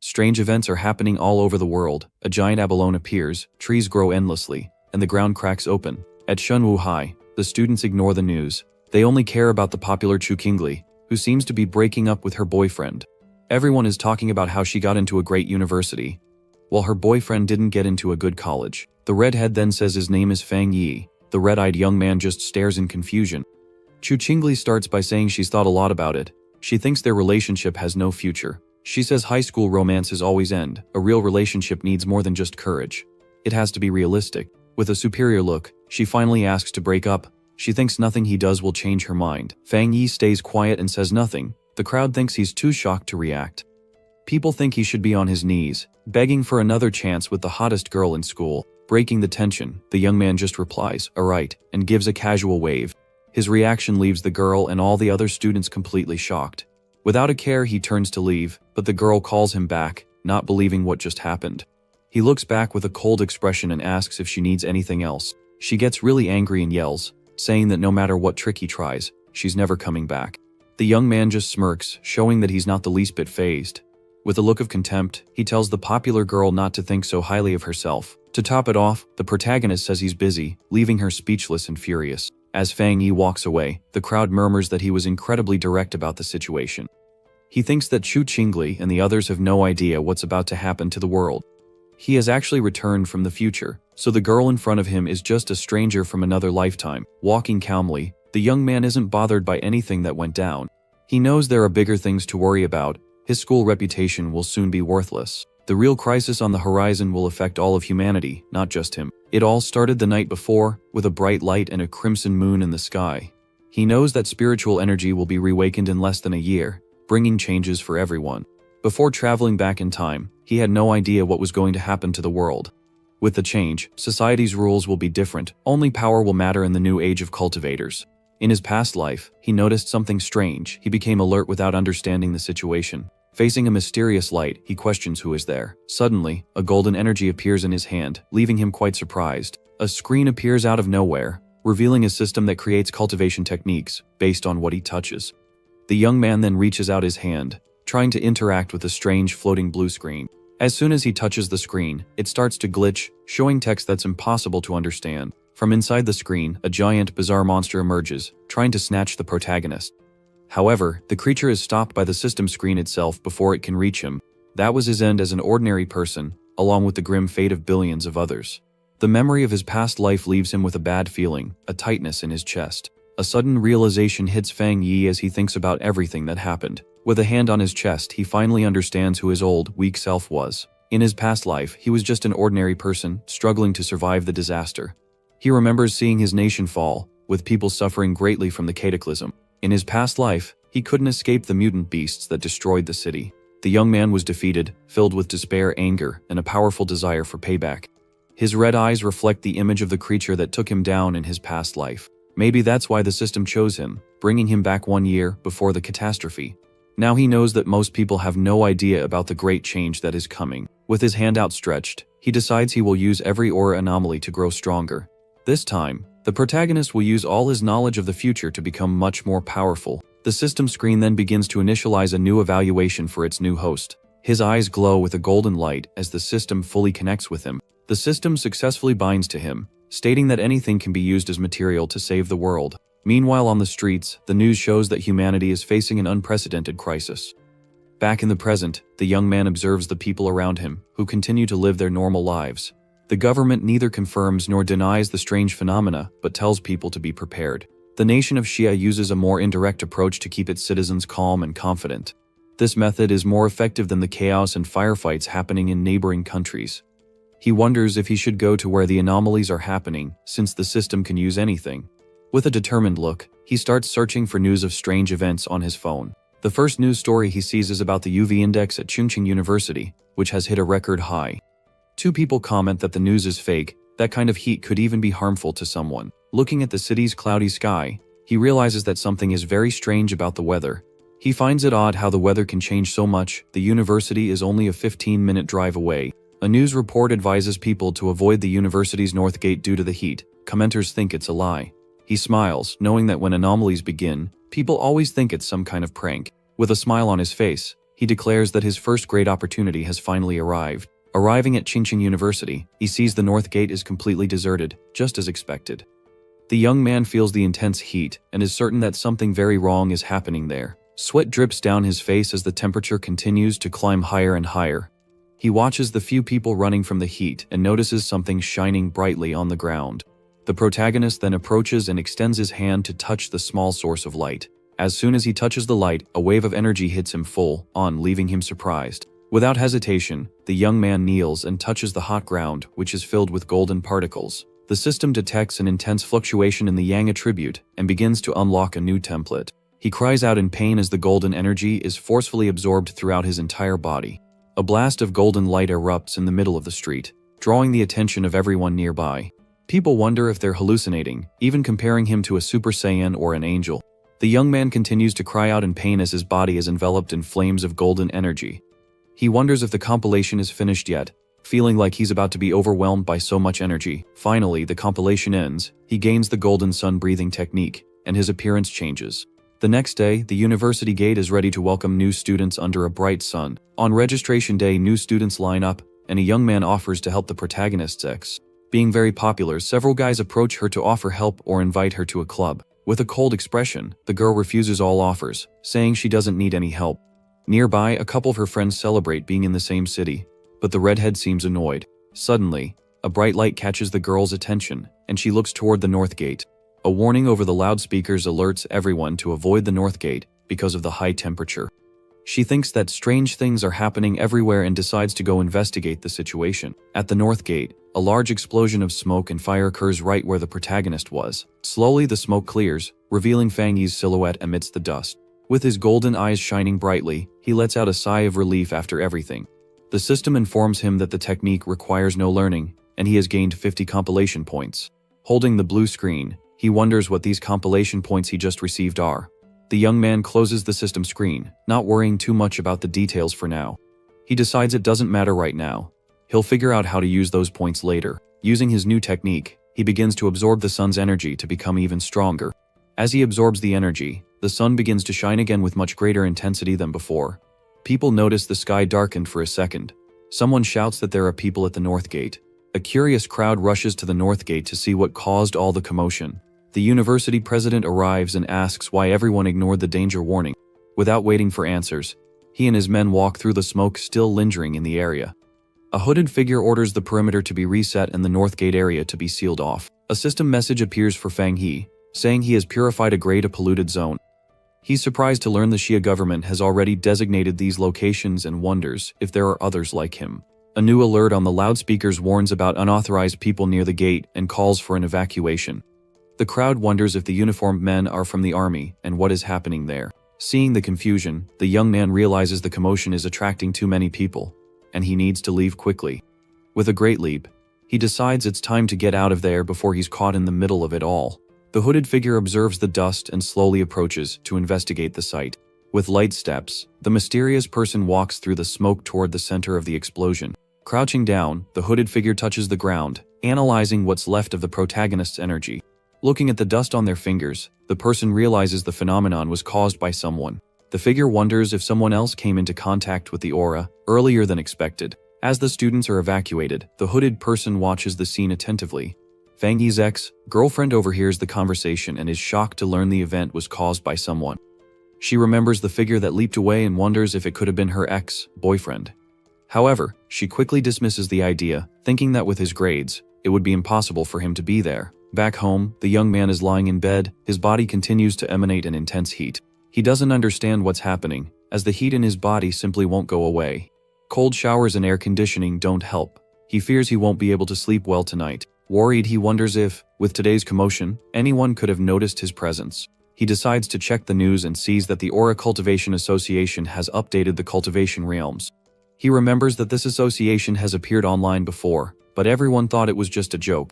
Strange events are happening all over the world. A giant abalone appears, trees grow endlessly, and the ground cracks open. At Shunwu High, the students ignore the news. They only care about the popular Chu Qingli, who seems to be breaking up with her boyfriend. Everyone is talking about how she got into a great university, while her boyfriend didn't get into a good college. The redhead then says his name is Fang Yi. The red-eyed young man just stares in confusion. Chu Qingli starts by saying she's thought a lot about it. She thinks their relationship has no future. She says high school romances always end. A real relationship needs more than just courage. It has to be realistic. With a superior look, she finally asks to break up. She thinks nothing he does will change her mind. Fang Yi stays quiet and says nothing. The crowd thinks he's too shocked to react. People think he should be on his knees, begging for another chance with the hottest girl in school. Breaking the tension, the young man just replies, "Alright," and gives a casual wave. His reaction leaves the girl and all the other students completely shocked. Without a care, he turns to leave, but the girl calls him back, not believing what just happened. He looks back with a cold expression and asks if she needs anything else. She gets really angry and yells, saying that no matter what trick he tries, she's never coming back. The young man just smirks, showing that he's not the least bit fazed. With a look of contempt, he tells the popular girl not to think so highly of herself. To top it off, the protagonist says he's busy, leaving her speechless and furious. As Fang Yi walks away, the crowd murmurs that he was incredibly direct about the situation. He thinks that Chu Qingli and the others have no idea what's about to happen to the world. He has actually returned from the future, so the girl in front of him is just a stranger from another lifetime. Walking calmly, the young man isn't bothered by anything that went down. He knows there are bigger things to worry about. His school reputation will soon be worthless. The real crisis on the horizon will affect all of humanity, not just him. It all started the night before, with a bright light and a crimson moon in the sky. He knows that spiritual energy will be reawakened in less than a year, bringing changes for everyone. Before traveling back in time, he had no idea what was going to happen to the world. With the change, society's rules will be different. Only power will matter in the new age of cultivators. In his past life, he noticed something strange. He became alert without understanding the situation. Facing a mysterious light, he questions who is there. Suddenly, a golden energy appears in his hand, leaving him quite surprised. A screen appears out of nowhere, revealing a system that creates cultivation techniques based on what he touches. The young man then reaches out his hand, trying to interact with the strange floating blue screen. As soon as he touches the screen, it starts to glitch, showing text that's impossible to understand. From inside the screen, a giant, bizarre monster emerges, trying to snatch the protagonist. However, the creature is stopped by the system screen itself before it can reach him. That was his end as an ordinary person, along with the grim fate of billions of others. The memory of his past life leaves him with a bad feeling, a tightness in his chest. A sudden realization hits Fang Yi as he thinks about everything that happened. With a hand on his chest, he finally understands who his old, weak self was. In his past life, he was just an ordinary person, struggling to survive the disaster. He remembers seeing his nation fall, with people suffering greatly from the cataclysm. In his past life, he couldn't escape the mutant beasts that destroyed the city. The young man was defeated, filled with despair, anger, and a powerful desire for payback. His red eyes reflect the image of the creature that took him down in his past life. Maybe that's why the system chose him, bringing him back 1 year before the catastrophe. Now he knows that most people have no idea about the great change that is coming. With his hand outstretched, he decides he will use every aura anomaly to grow stronger. This time, the protagonist will use all his knowledge of the future to become much more powerful. The system screen then begins to initialize a new evaluation for its new host. His eyes glow with a golden light as the system fully connects with him. The system successfully binds to him, stating that anything can be used as material to save the world. Meanwhile, on the streets, the news shows that humanity is facing an unprecedented crisis. Back in the present, the young man observes the people around him, who continue to live their normal lives. The government neither confirms nor denies the strange phenomena, but tells people to be prepared. The nation of Shia uses a more indirect approach to keep its citizens calm and confident. This method is more effective than the chaos and firefights happening in neighboring countries. He wonders if he should go to where the anomalies are happening, since the system can use anything. With a determined look, he starts searching for news of strange events on his phone. The first news story he sees is about the UV index at Chungcheong University, which has hit a record high. 2 people comment that the news is fake. That kind of heat could even be harmful to someone. Looking at the city's cloudy sky, he realizes that something is very strange about the weather. He finds it odd how the weather can change so much. The university is only a 15-minute drive away. A news report advises people to avoid the university's north gate due to the heat. Commenters think it's a lie. He smiles, knowing that when anomalies begin, people always think it's some kind of prank. With a smile on his face, He declares that his first great opportunity has finally arrived. Arriving at Qingqing University, he sees the north gate is completely deserted, just as expected. The young man feels the intense heat and is certain that something very wrong is happening there. Sweat drips down his face as the temperature continues to climb higher and higher. He watches the few people running from the heat and notices something shining brightly on the ground. The protagonist then approaches and extends his hand to touch the small source of light. As soon as he touches the light, a wave of energy hits him full on, leaving him surprised. Without hesitation, the young man kneels and touches the hot ground, which is filled with golden particles. The system detects an intense fluctuation in the yang attribute and begins to unlock a new template. He cries out in pain as the golden energy is forcefully absorbed throughout his entire body. A blast of golden light erupts in the middle of the street, drawing the attention of everyone nearby. People wonder if they're hallucinating, even comparing him to a Super Saiyan or an angel. The young man continues to cry out in pain as his body is enveloped in flames of golden energy. He wonders if the compilation is finished yet, feeling like he's about to be overwhelmed by so much energy. Finally, the compilation ends, he gains the golden sun breathing technique, and his appearance changes. The next day, the university gate is ready to welcome new students under a bright sun. On registration day, new students line up, and a young man offers to help the protagonist's ex. Being very popular, several guys approach her to offer help or invite her to a club. With a cold expression, the girl refuses all offers, saying she doesn't need any help. Nearby, a couple of her friends celebrate being in the same city, but the redhead seems annoyed. Suddenly, a bright light catches the girl's attention, and she looks toward the north gate. A warning over the loudspeakers alerts everyone to avoid the north gate because of the high temperature. She thinks that strange things are happening everywhere and decides to go investigate the situation. At the north gate, a large explosion of smoke and fire occurs right where the protagonist was. Slowly the smoke clears, revealing Fang Yi's silhouette amidst the dust. With his golden eyes shining brightly, he lets out a sigh of relief after everything. The system informs him that the technique requires no learning, and he has gained 50 compilation points. Holding the blue screen, he wonders what these compilation points he just received are. The young man closes the system screen, not worrying too much about the details for now. He decides it doesn't matter right now. He'll figure out how to use those points later. Using his new technique, he begins to absorb the sun's energy to become even stronger. As he absorbs the energy, the sun begins to shine again with much greater intensity than before. People notice the sky darkened for a second. Someone shouts that there are people at the north gate. A curious crowd rushes to the north gate to see what caused all the commotion. The university president arrives and asks why everyone ignored the danger warning. Without waiting for answers, he and his men walk through the smoke still lingering in the area. A hooded figure orders the perimeter to be reset and the north gate area to be sealed off. A system message appears for Fang Yi, saying he has purified a grade a polluted zone. He's surprised to learn the Xia government has already designated these locations and wonders if there are others like him. A new alert on the loudspeakers warns about unauthorized people near the gate and calls for an evacuation. The crowd wonders if the uniformed men are from the army and what is happening there. Seeing the confusion, the young man realizes the commotion is attracting too many people, and he needs to leave quickly. With a great leap, he decides it's time to get out of there before he's caught in the middle of it all. The hooded figure observes the dust and slowly approaches to investigate the site. With light steps, the mysterious person walks through the smoke toward the center of the explosion. Crouching down, the hooded figure touches the ground, analyzing what's left of the protagonist's energy. Looking at the dust on their fingers, the person realizes the phenomenon was caused by someone. The figure wonders if someone else came into contact with the aura earlier than expected. As the students are evacuated, the hooded person watches the scene attentively. Fang Yi's ex-girlfriend overhears the conversation and is shocked to learn the event was caused by someone. She remembers the figure that leaped away and wonders if it could have been her ex-boyfriend. However, she quickly dismisses the idea, thinking that with his grades, it would be impossible for him to be there. Back home, the young man is lying in bed, his body continues to emanate an intense heat. He doesn't understand what's happening, as the heat in his body simply won't go away. Cold showers and air conditioning don't help. He fears he won't be able to sleep well tonight. Worried, he wonders if, with today's commotion, anyone could have noticed his presence. He decides to check the news and sees that the Aura Cultivation Association has updated the cultivation realms. He remembers that this association has appeared online before, but everyone thought it was just a joke.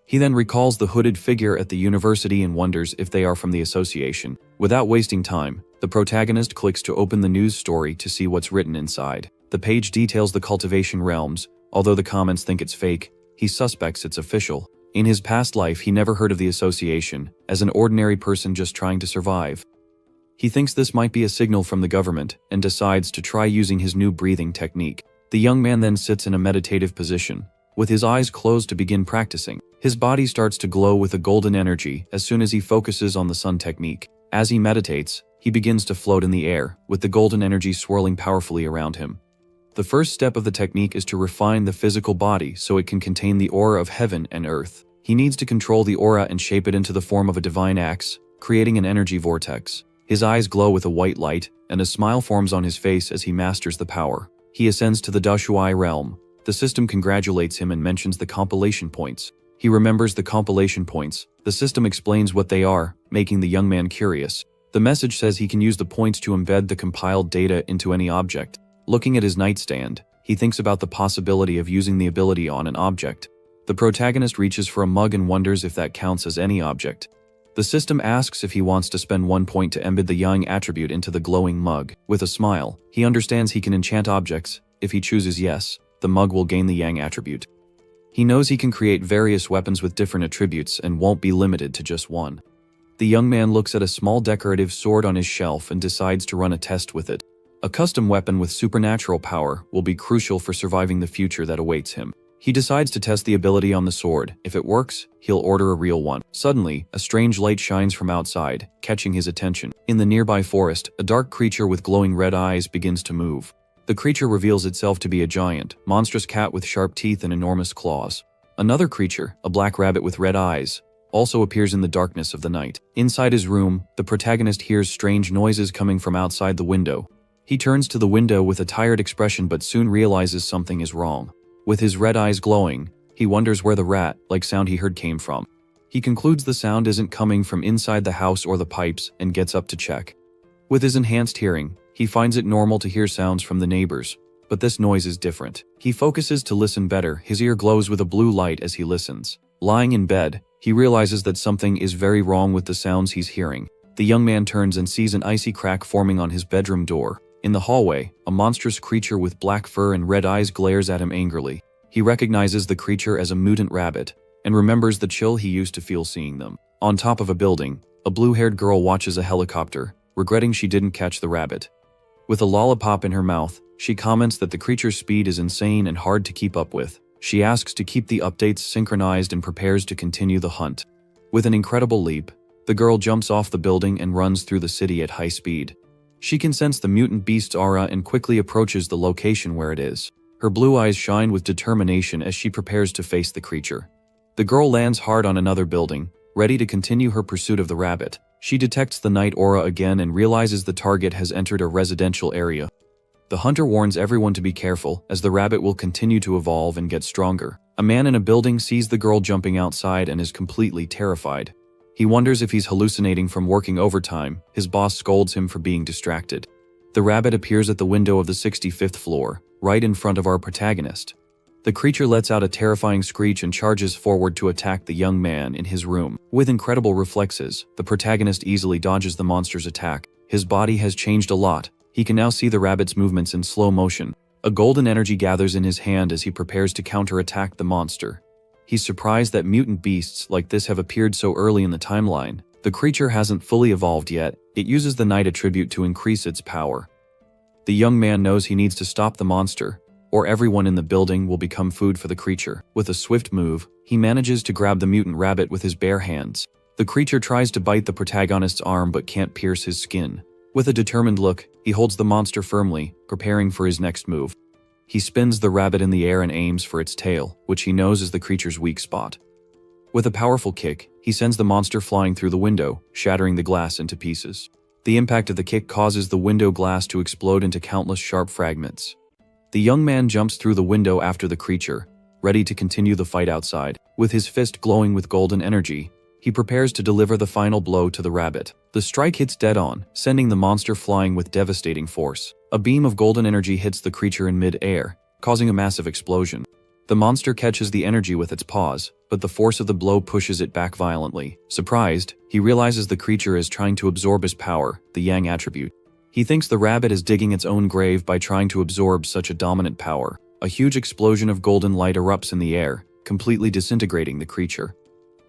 He then recalls the hooded figure at the university and wonders if they are from the association. Without wasting time, the protagonist clicks to open the news story to see what's written inside. The page details the cultivation realms. Although the comments think it's fake, he suspects it's official. In his past life, he never heard of the association, as an ordinary person just trying to survive. He thinks this might be a signal from the government and decides to try using his new breathing technique. The young man then sits in a meditative position, with his eyes closed to begin practicing. His body starts to glow with a golden energy as soon as he focuses on the sun technique. As he meditates, he begins to float in the air, with the golden energy swirling powerfully around him. The first step of the technique is to refine the physical body so it can contain the aura of heaven and earth. He needs to control the aura and shape it into the form of a divine axe, creating an energy vortex. His eyes glow with a white light, and a smile forms on his face as he masters the power. He ascends to the Dashuai realm. The system congratulates him and mentions the compilation points. He remembers the compilation points. The system explains what they are, making the young man curious. The message says he can use the points to embed the compiled data into any object. Looking at his nightstand, he thinks about the possibility of using the ability on an object. The protagonist reaches for a mug and wonders if that counts as any object. The system asks if he wants to spend 1 point to embed the yang attribute into the glowing mug. With a smile, he understands he can enchant objects. If he chooses yes, the mug will gain the yang attribute. He knows he can create various weapons with different attributes and won't be limited to just one. The young man looks at a small decorative sword on his shelf and decides to run a test with it. A custom weapon with supernatural power will be crucial for surviving the future that awaits him. He decides to test the ability on the sword. If it works, he'll order a real one. Suddenly, a strange light shines from outside, catching his attention. In the nearby forest, a dark creature with glowing red eyes begins to move. The creature reveals itself to be a giant, monstrous cat with sharp teeth and enormous claws. Another creature, a black rabbit with red eyes, also appears in the darkness of the night. Inside his room, the protagonist hears strange noises coming from outside the window. He turns to the window with a tired expression but soon realizes something is wrong. With his red eyes glowing, he wonders where the rat-like sound he heard came from. He concludes the sound isn't coming from inside the house or the pipes and gets up to check. With his enhanced hearing, he finds it normal to hear sounds from the neighbors, but this noise is different. He focuses to listen better. His ear glows with a blue light as he listens. Lying in bed, he realizes that something is very wrong with the sounds he's hearing. The young man turns and sees an icy crack forming on his bedroom door. In the hallway, a monstrous creature with black fur and red eyes glares at him angrily. He recognizes the creature as a mutant rabbit, and remembers the chill he used to feel seeing them. On top of a building, a blue-haired girl watches a helicopter, regretting she didn't catch the rabbit. With a lollipop in her mouth, she comments that the creature's speed is insane and hard to keep up with. She asks to keep the updates synchronized and prepares to continue the hunt. With an incredible leap, the girl jumps off the building and runs through the city at high speed. She can sense the mutant beast's aura and quickly approaches the location where it is. Her blue eyes shine with determination as she prepares to face the creature. The girl lands hard on another building, ready to continue her pursuit of the rabbit. She detects the night aura again and realizes the target has entered a residential area. The hunter warns everyone to be careful, as the rabbit will continue to evolve and get stronger. A man in a building sees the girl jumping outside and is completely terrified. He wonders if he's hallucinating from working overtime. His boss scolds him for being distracted. The rabbit appears at the window of the 65th floor, right in front of our protagonist. The creature lets out a terrifying screech and charges forward to attack the young man in his room. With incredible reflexes, the protagonist easily dodges the monster's attack. His body has changed a lot. He can now see the rabbit's movements in slow motion. A golden energy gathers in his hand as he prepares to counterattack the monster. He's surprised that mutant beasts like this have appeared so early in the timeline. The creature hasn't fully evolved yet. It uses the night attribute to increase its power. The young man knows he needs to stop the monster, or everyone in the building will become food for the creature. With a swift move, he manages to grab the mutant rabbit with his bare hands. The creature tries to bite the protagonist's arm but can't pierce his skin. With a determined look, he holds the monster firmly, preparing for his next move. He spins the rabbit in the air and aims for its tail, which he knows is the creature's weak spot. With a powerful kick, he sends the monster flying through the window, shattering the glass into pieces. The impact of the kick causes the window glass to explode into countless sharp fragments. The young man jumps through the window after the creature, ready to continue the fight outside. With his fist glowing with golden energy, he prepares to deliver the final blow to the rabbit. The strike hits dead on, sending the monster flying with devastating force. A beam of golden energy hits the creature in mid-air, causing a massive explosion. The monster catches the energy with its paws, but the force of the blow pushes it back violently. Surprised, he realizes the creature is trying to absorb his power, the yang attribute. He thinks the rabbit is digging its own grave by trying to absorb such a dominant power. A huge explosion of golden light erupts in the air, completely disintegrating the creature.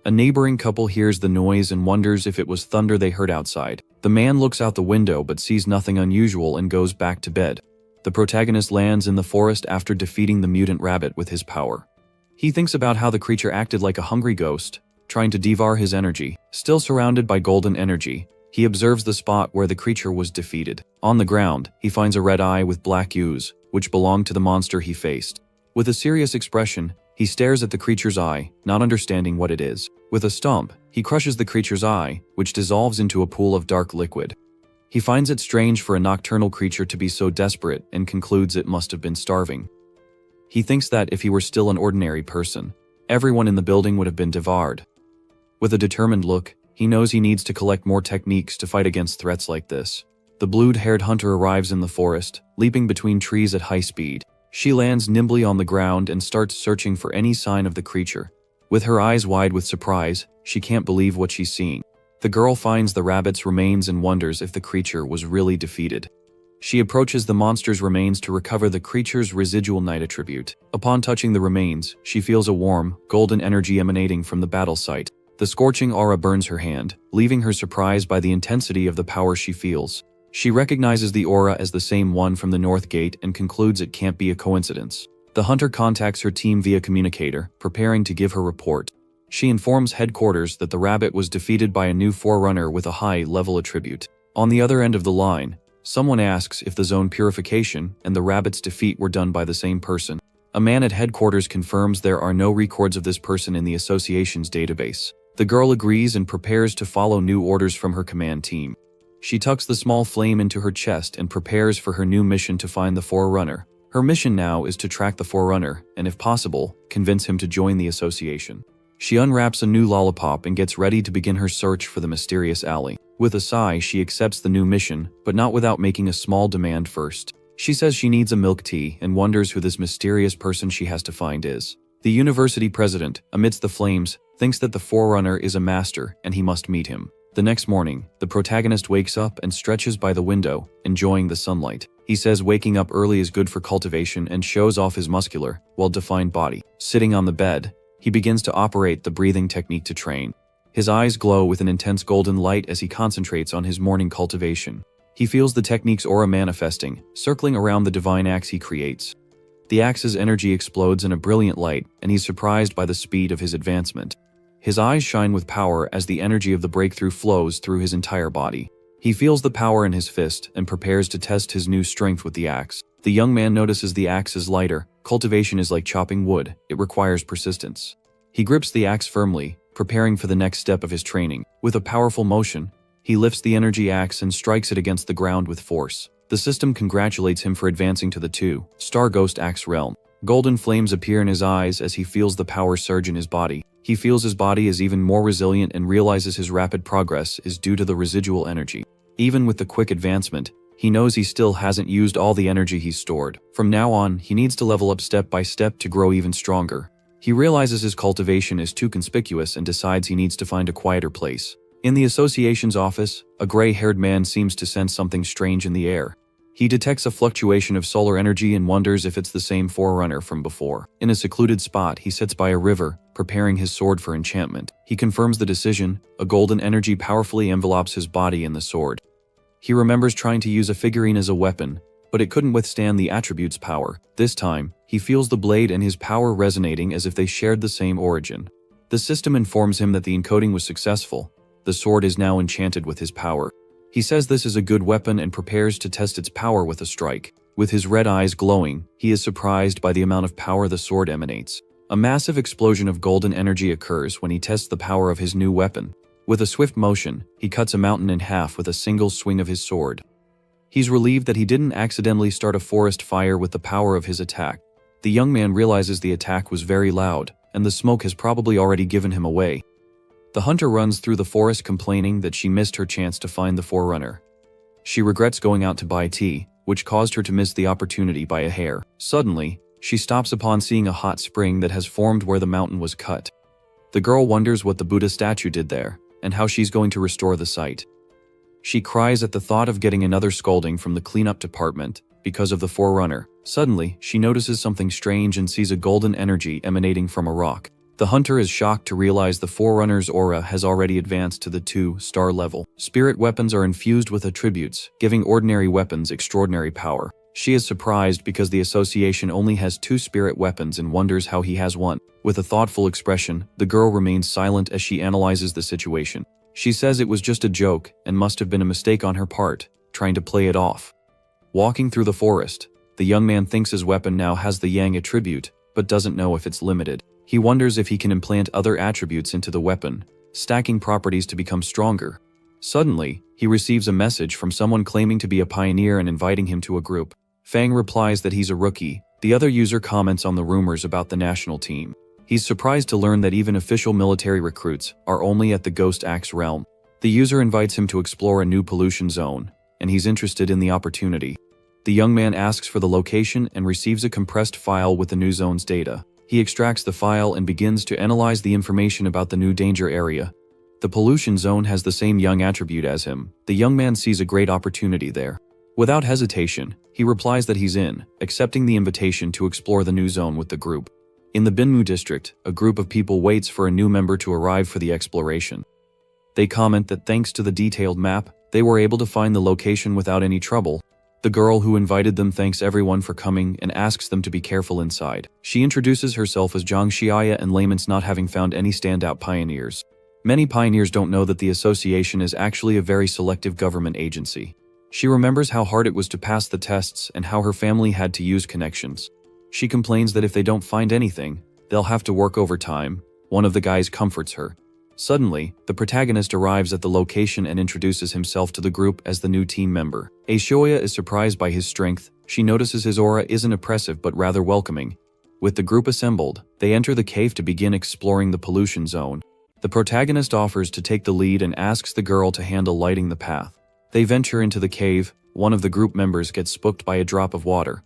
A neighboring couple hears the noise and wonders if it was thunder they heard outside. The man looks out the window but sees nothing unusual and goes back to bed. The protagonist lands in the forest after defeating the mutant rabbit with his power. He thinks about how the creature acted like a hungry ghost, trying to devour his energy. Still surrounded by golden energy, he observes the spot where the creature was defeated. On the ground, he finds a red eye with black hues, which belonged to the monster he faced. With a serious expression, he stares at the creature's eye, not understanding what it is. With a stomp, he crushes the creature's eye, which dissolves into a pool of dark liquid. He finds it strange for a nocturnal creature to be so desperate and concludes it must have been starving. He thinks that if he were still an ordinary person, everyone in the building would have been devoured. With a determined look, he knows he needs to collect more techniques to fight against threats like this. The blue-haired hunter arrives in the forest, leaping between trees at high speed. She lands nimbly on the ground and starts searching for any sign of the creature. With her eyes wide with surprise, she can't believe what she's seeing. The girl finds the rabbit's remains and wonders if the creature was really defeated. She approaches the monster's remains to recover the creature's residual night attribute. Upon touching the remains, she feels a warm, golden energy emanating from the battle site. The scorching aura burns her hand, leaving her surprised by the intensity of the power she feels. She recognizes the aura as the same one from the North Gate and concludes it can't be a coincidence. The hunter contacts her team via communicator, preparing to give her report. She informs headquarters that the rabbit was defeated by a new forerunner with a high-level attribute. On the other end of the line, someone asks if the zone purification and the rabbit's defeat were done by the same person. A man at headquarters confirms there are no records of this person in the association's database. The girl agrees and prepares to follow new orders from her command team. She tucks the small flame into her chest and prepares for her new mission to find the forerunner. Her mission now is to track the forerunner and, if possible, convince him to join the association. She unwraps a new lollipop and gets ready to begin her search for the mysterious alley. With a sigh, she accepts the new mission, but not without making a small demand first. She says she needs a milk tea and wonders who this mysterious person she has to find is. The university president, amidst the flames, thinks that the forerunner is a master and he must meet him. The next morning, the protagonist wakes up and stretches by the window, enjoying the sunlight. He says waking up early is good for cultivation and shows off his muscular, well-defined body. Sitting on the bed, he begins to operate the breathing technique to train. His eyes glow with an intense golden light as he concentrates on his morning cultivation. He feels the technique's aura manifesting, circling around the divine axe he creates. The axe's energy explodes in a brilliant light, and he's surprised by the speed of his advancement. His eyes shine with power as the energy of the breakthrough flows through his entire body. He feels the power in his fist and prepares to test his new strength with the axe. The young man notices the axe is lighter. Cultivation is like chopping wood, it requires persistence. He grips the axe firmly, preparing for the next step of his training. With a powerful motion, he lifts the energy axe and strikes it against the ground with force. The system congratulates him for advancing to the 2-star Ghost Axe realm. Golden flames appear in his eyes as he feels the power surge in his body. He feels his body is even more resilient and realizes his rapid progress is due to the residual energy. Even with the quick advancement, he knows he still hasn't used all the energy he's stored. From now on, he needs to level up step by step to grow even stronger. He realizes his cultivation is too conspicuous and decides he needs to find a quieter place. In the association's office, a gray-haired man seems to sense something strange in the air. He detects a fluctuation of solar energy and wonders if it's the same forerunner from before. In a secluded spot, he sits by a river, preparing his sword for enchantment. He confirms the decision. A golden energy powerfully envelopes his body and the sword. He remembers trying to use a figurine as a weapon, but it couldn't withstand the attribute's power. This time, he feels the blade and his power resonating as if they shared the same origin. The system informs him that the encoding was successful. The sword is now enchanted with his power. He says this is a good weapon and prepares to test its power with a strike. With his red eyes glowing, he is surprised by the amount of power the sword emanates. A massive explosion of golden energy occurs when he tests the power of his new weapon. With a swift motion, he cuts a mountain in half with a single swing of his sword. He's relieved that he didn't accidentally start a forest fire with the power of his attack. The young man realizes the attack was very loud, and the smoke has probably already given him away. The hunter runs through the forest complaining that she missed her chance to find the forerunner. She regrets going out to buy tea, which caused her to miss the opportunity by a hair. Suddenly, she stops upon seeing a hot spring that has formed where the mountain was cut. The girl wonders what the Buddha statue did there, and how she's going to restore the site. She cries at the thought of getting another scolding from the cleanup department because of the forerunner. Suddenly, she notices something strange and sees a golden energy emanating from a rock. The hunter is shocked to realize the Forerunner's aura has already advanced to the 2-star level. Spirit weapons are infused with attributes, giving ordinary weapons extraordinary power. She is surprised because the association only has 2 spirit weapons and wonders how he has one. With a thoughtful expression, the girl remains silent as she analyzes the situation. She says it was just a joke and must have been a mistake on her part, trying to play it off. Walking through the forest, the young man thinks his weapon now has the yang attribute, but doesn't know if it's limited. He wonders if he can implant other attributes into the weapon, stacking properties to become stronger. Suddenly, he receives a message from someone claiming to be a pioneer and inviting him to a group. Fang replies that he's a rookie. The other user comments on the rumors about the national team. He's surprised to learn that even official military recruits are only at the Ghost Axe realm. The user invites him to explore a new pollution zone, and he's interested in the opportunity. The young man asks for the location and receives a compressed file with the new zone's data. He extracts the file and begins to analyze the information about the new danger area. The pollution zone has the same young attribute as him. The young man sees a great opportunity there. Without hesitation, he replies that he's in, accepting the invitation to explore the new zone with the group. In the Binmu district, a group of people waits for a new member to arrive for the exploration. They comment that thanks to the detailed map, they were able to find the location without any trouble. The girl who invited them thanks everyone for coming and asks them to be careful inside. She introduces herself as Zhang Xiaya and laments not having found any standout pioneers. Many pioneers don't know that the association is actually a very selective government agency. She remembers how hard it was to pass the tests and how her family had to use connections. She complains that if they don't find anything, they'll have to work overtime. One of the guys comforts her. Suddenly, the protagonist arrives at the location and introduces himself to the group as the new team member. Ashoya is surprised by his strength. She notices his aura isn't oppressive but rather welcoming. With the group assembled, they enter the cave to begin exploring the pollution zone. The protagonist offers to take the lead and asks the girl to handle lighting the path. They venture into the cave. One of the group members gets spooked by a drop of water.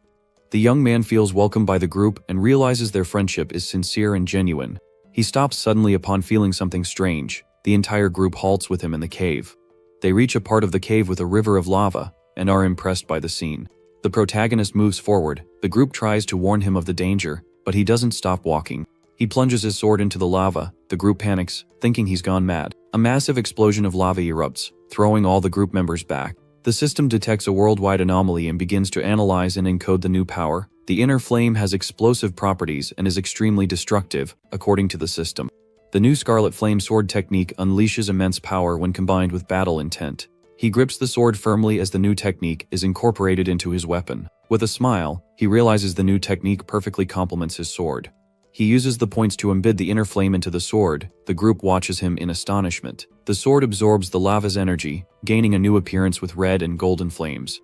The young man feels welcomed by the group and realizes their friendship is sincere and genuine. He stops suddenly upon feeling something strange. The entire group halts with him in the cave. They reach a part of the cave with a river of lava and are impressed by the scene. The protagonist moves forward. The group tries to warn him of the danger, but he doesn't stop walking. He plunges his sword into the lava. The group panics, thinking he's gone mad. A massive explosion of lava erupts, throwing all the group members back. The system detects a worldwide anomaly and begins to analyze and encode the new power. The inner flame has explosive properties and is extremely destructive, according to the system. The new Scarlet Flame sword technique unleashes immense power when combined with battle intent. He grips the sword firmly as the new technique is incorporated into his weapon. With a smile, he realizes the new technique perfectly complements his sword. He uses the points to embed the inner flame into the sword. The group watches him in astonishment. The sword absorbs the lava's energy, gaining a new appearance with red and golden flames.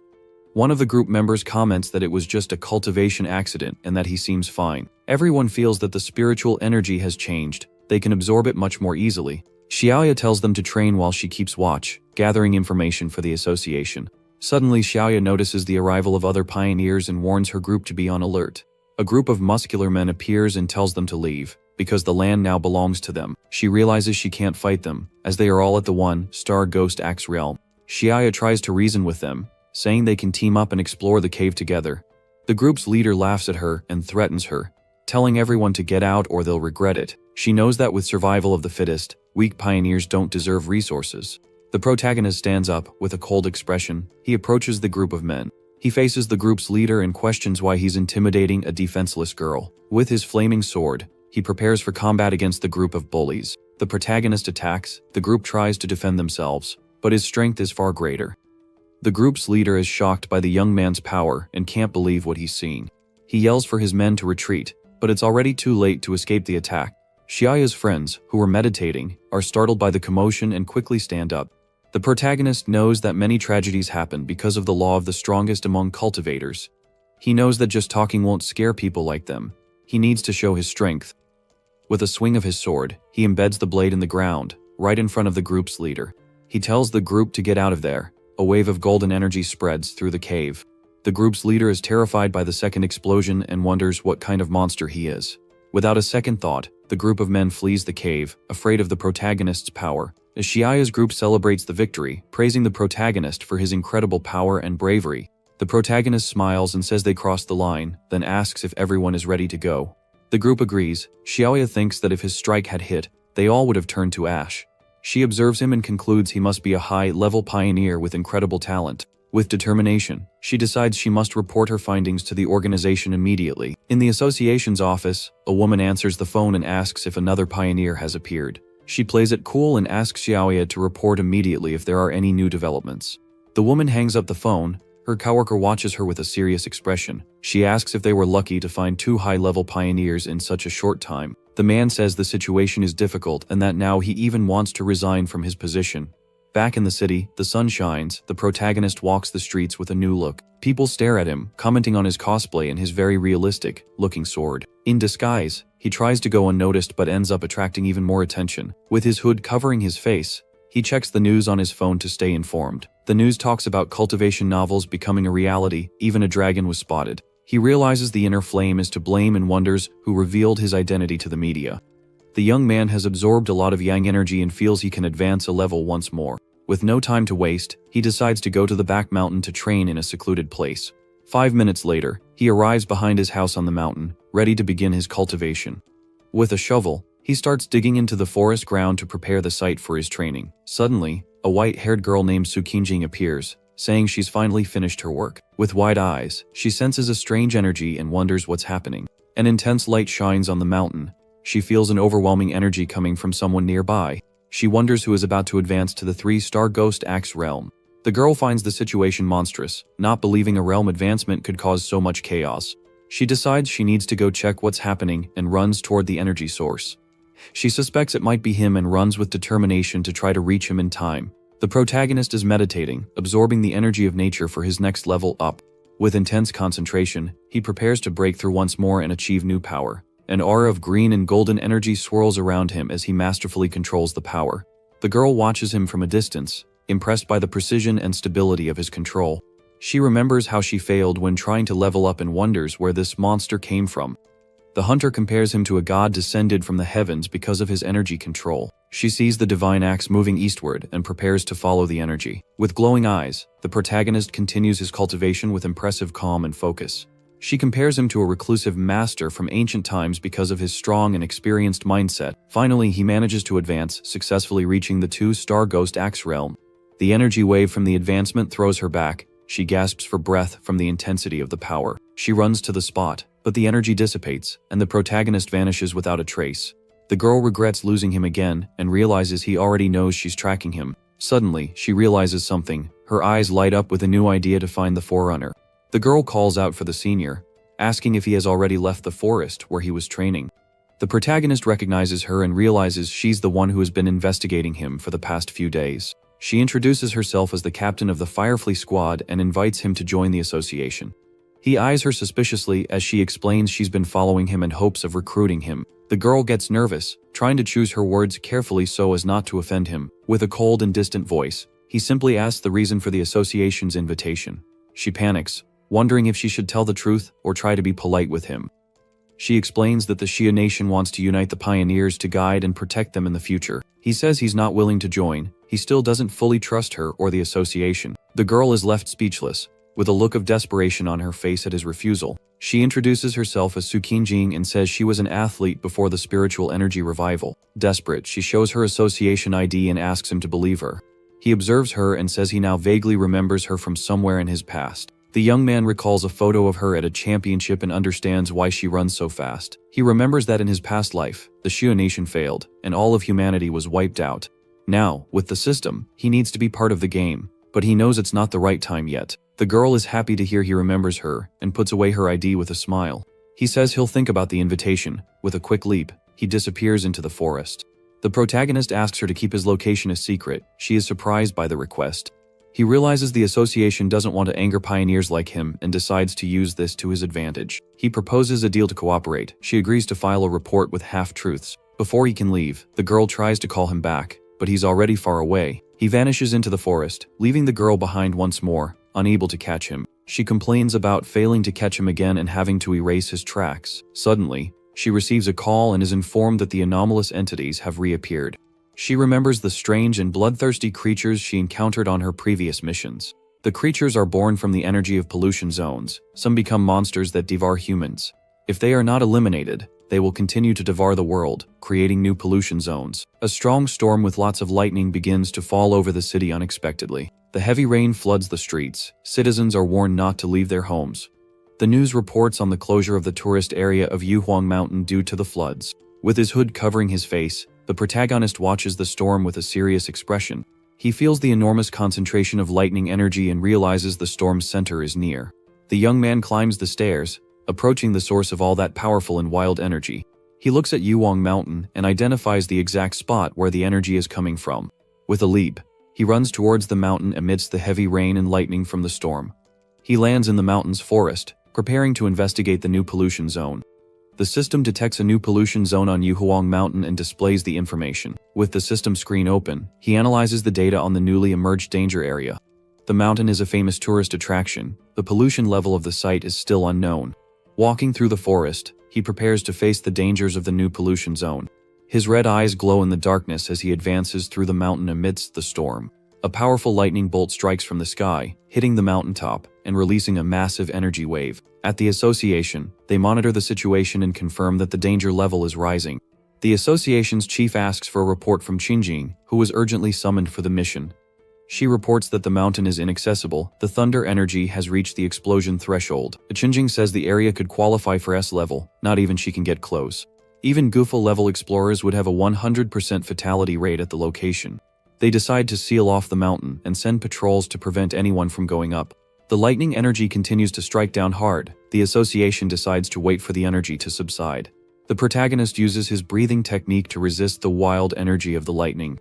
One of the group members comments that it was just a cultivation accident and that he seems fine. Everyone feels that the spiritual energy has changed. They can absorb it much more easily. Xiaoya tells them to train while she keeps watch, gathering information for the association. Suddenly, Xiaoya notices the arrival of other pioneers and warns her group to be on alert. A group of muscular men appears and tells them to leave, because the land now belongs to them. She realizes she can't fight them, as they are all at the 1-star Ghost Axe realm. Xiaoya tries to reason with them, saying they can team up and explore the cave together. The group's leader laughs at her and threatens her, telling everyone to get out or they'll regret it. She knows that with survival of the fittest, weak pioneers don't deserve resources. The protagonist stands up with a cold expression. He approaches the group of men. He faces the group's leader and questions why he's intimidating a defenseless girl. With his flaming sword, he prepares for combat against the group of bullies. The protagonist attacks. The group tries to defend themselves, but his strength is far greater. The group's leader is shocked by the young man's power and can't believe what he's seeing. He yells for his men to retreat, but it's already too late to escape the attack. Xiaoya's friends, who were meditating, are startled by the commotion and quickly stand up. The protagonist knows that many tragedies happen because of the law of the strongest among cultivators. He knows that just talking won't scare people like them. He needs to show his strength. With a swing of his sword, he embeds the blade in the ground, right in front of the group's leader. He tells the group to get out of there. A wave of golden energy spreads through the cave. The group's leader is terrified by the second explosion and wonders what kind of monster he is. Without a second thought, the group of men flees the cave, afraid of the protagonist's power. As Xiaoya's group celebrates the victory, praising the protagonist for his incredible power and bravery, the protagonist smiles and says they crossed the line, then asks if everyone is ready to go. The group agrees. Xiaoya thinks that if his strike had hit, they all would have turned to ash. She observes him and concludes he must be a high-level pioneer with incredible talent. With determination, she decides she must report her findings to the organization immediately. In the association's office, a woman answers the phone and asks if another pioneer has appeared. She plays it cool and asks Xiaoya to report immediately if there are any new developments. The woman hangs up the phone. Her coworker watches her with a serious expression. She asks if they were lucky to find 2 high-level pioneers in such a short time. The man says the situation is difficult and that now he even wants to resign from his position. Back in the city, the sun shines. The protagonist walks the streets with a new look. People stare at him, commenting on his cosplay and his very realistic-looking sword. In disguise, he tries to go unnoticed but ends up attracting even more attention. With his hood covering his face, he checks the news on his phone to stay informed. The news talks about cultivation novels becoming a reality. Even a dragon was spotted. He realizes the inner flame is to blame and wonders who revealed his identity to the media. The young man has absorbed a lot of yang energy and feels he can advance a level once more. With no time to waste, he decides to go to the back mountain to train in a secluded place. 5 minutes later, he arrives behind his house on the mountain, ready to begin his cultivation. With a shovel, he starts digging into the forest ground to prepare the site for his training. Suddenly, a white-haired girl named Sukinjing appears, saying she's finally finished her work. With wide eyes, she senses a strange energy and wonders what's happening. An intense light shines on the mountain. She feels an overwhelming energy coming from someone nearby. She wonders who is about to advance to the 3-star Ghost Axe realm. The girl finds the situation monstrous, not believing a realm advancement could cause so much chaos. She decides she needs to go check what's happening and runs toward the energy source. She suspects it might be him and runs with determination to try to reach him in time. The protagonist is meditating, absorbing the energy of nature for his next level up. With intense concentration, he prepares to break through once more and achieve new power. An aura of green and golden energy swirls around him as he masterfully controls the power. The girl watches him from a distance, impressed by the precision and stability of his control. She remembers how she failed when trying to level up and wonders where this monster came from. The hunter compares him to a god descended from the heavens because of his energy control. She sees the divine axe moving eastward and prepares to follow the energy. With glowing eyes, the protagonist continues his cultivation with impressive calm and focus. She compares him to a reclusive master from ancient times because of his strong and experienced mindset. Finally, he manages to advance, successfully reaching the 2-star Ghost Axe realm. The energy wave from the advancement throws her back. She gasps for breath from the intensity of the power. She runs to the spot, but the energy dissipates, and the protagonist vanishes without a trace. The girl regrets losing him again and realizes he already knows she's tracking him. Suddenly, she realizes something. Her eyes light up with a new idea to find the Forerunner. The girl calls out for the senior, asking if he has already left the forest where he was training. The protagonist recognizes her and realizes she's the one who has been investigating him for the past few days. She introduces herself as the captain of the Firefly squad and invites him to join the association. He eyes her suspiciously as she explains she's been following him in hopes of recruiting him. The girl gets nervous, trying to choose her words carefully so as not to offend him. With a cold and distant voice, he simply asks the reason for the association's invitation. She panics, wondering if she should tell the truth or try to be polite with him. She explains that the Shia nation wants to unite the pioneers to guide and protect them in the future. He says he's not willing to join. He still doesn't fully trust her or the association. The girl is left speechless, with a look of desperation on her face at his refusal. She introduces herself as Sukinjing and says she was an athlete before the spiritual energy revival. Desperate, she shows her association ID and asks him to believe her. He observes her and says he now vaguely remembers her from somewhere in his past. The young man recalls a photo of her at a championship and understands why she runs so fast. He remembers that in his past life, the Shia nation failed, and all of humanity was wiped out. Now, with the system, he needs to be part of the game, but he knows it's not the right time yet. The girl is happy to hear he remembers her and puts away her ID with a smile. He says he'll think about the invitation. With a quick leap, he disappears into the forest. The protagonist asks her to keep his location a secret. She is surprised by the request. He realizes the association doesn't want to anger pioneers like him and decides to use this to his advantage. He proposes a deal to cooperate. She agrees to file a report with half-truths. Before he can leave, the girl tries to call him back, but he's already far away. He vanishes into the forest, leaving the girl behind once more, unable to catch him. She complains about failing to catch him again and having to erase his tracks. Suddenly, she receives a call and is informed that the anomalous entities have reappeared. She remembers the strange and bloodthirsty creatures she encountered on her previous missions. The creatures are born from the energy of pollution zones. Some become monsters that devour humans. If they are not eliminated, they will continue to devour the world, creating new pollution zones. A strong storm with lots of lightning begins to fall over the city unexpectedly. The heavy rain floods the streets. Citizens are warned not to leave their homes. The news reports on the closure of the tourist area of Yuhuang Mountain due to the floods. With his hood covering his face, the protagonist watches the storm with a serious expression. He feels the enormous concentration of lightning energy and realizes the storm's center is near. The young man climbs the stairs, approaching the source of all that powerful and wild energy. He looks at Yuhuang Mountain and identifies the exact spot where the energy is coming from. With a leap, he runs towards the mountain amidst the heavy rain and lightning from the storm. He lands in the mountain's forest, preparing to investigate the new pollution zone. The system detects a new pollution zone on Yuhuang Mountain and displays the information. With the system screen open, he analyzes the data on the newly emerged danger area. The mountain is a famous tourist attraction. The pollution level of the site is still unknown. Walking through the forest, he prepares to face the dangers of the new pollution zone. His red eyes glow in the darkness as he advances through the mountain amidst the storm. A powerful lightning bolt strikes from the sky, hitting the mountaintop and releasing a massive energy wave. At the association, they monitor the situation and confirm that the danger level is rising. The association's chief asks for a report from Qingjing, who was urgently summoned for the mission. She reports that the mountain is inaccessible. The thunder energy has reached the explosion threshold. Qingjing says the area could qualify for S level, not even she can get close. Even Goofle level explorers would have a 100% fatality rate at the location. They decide to seal off the mountain and send patrols to prevent anyone from going up. The lightning energy continues to strike down hard. The association decides to wait for the energy to subside. The protagonist uses his breathing technique to resist the wild energy of the lightning.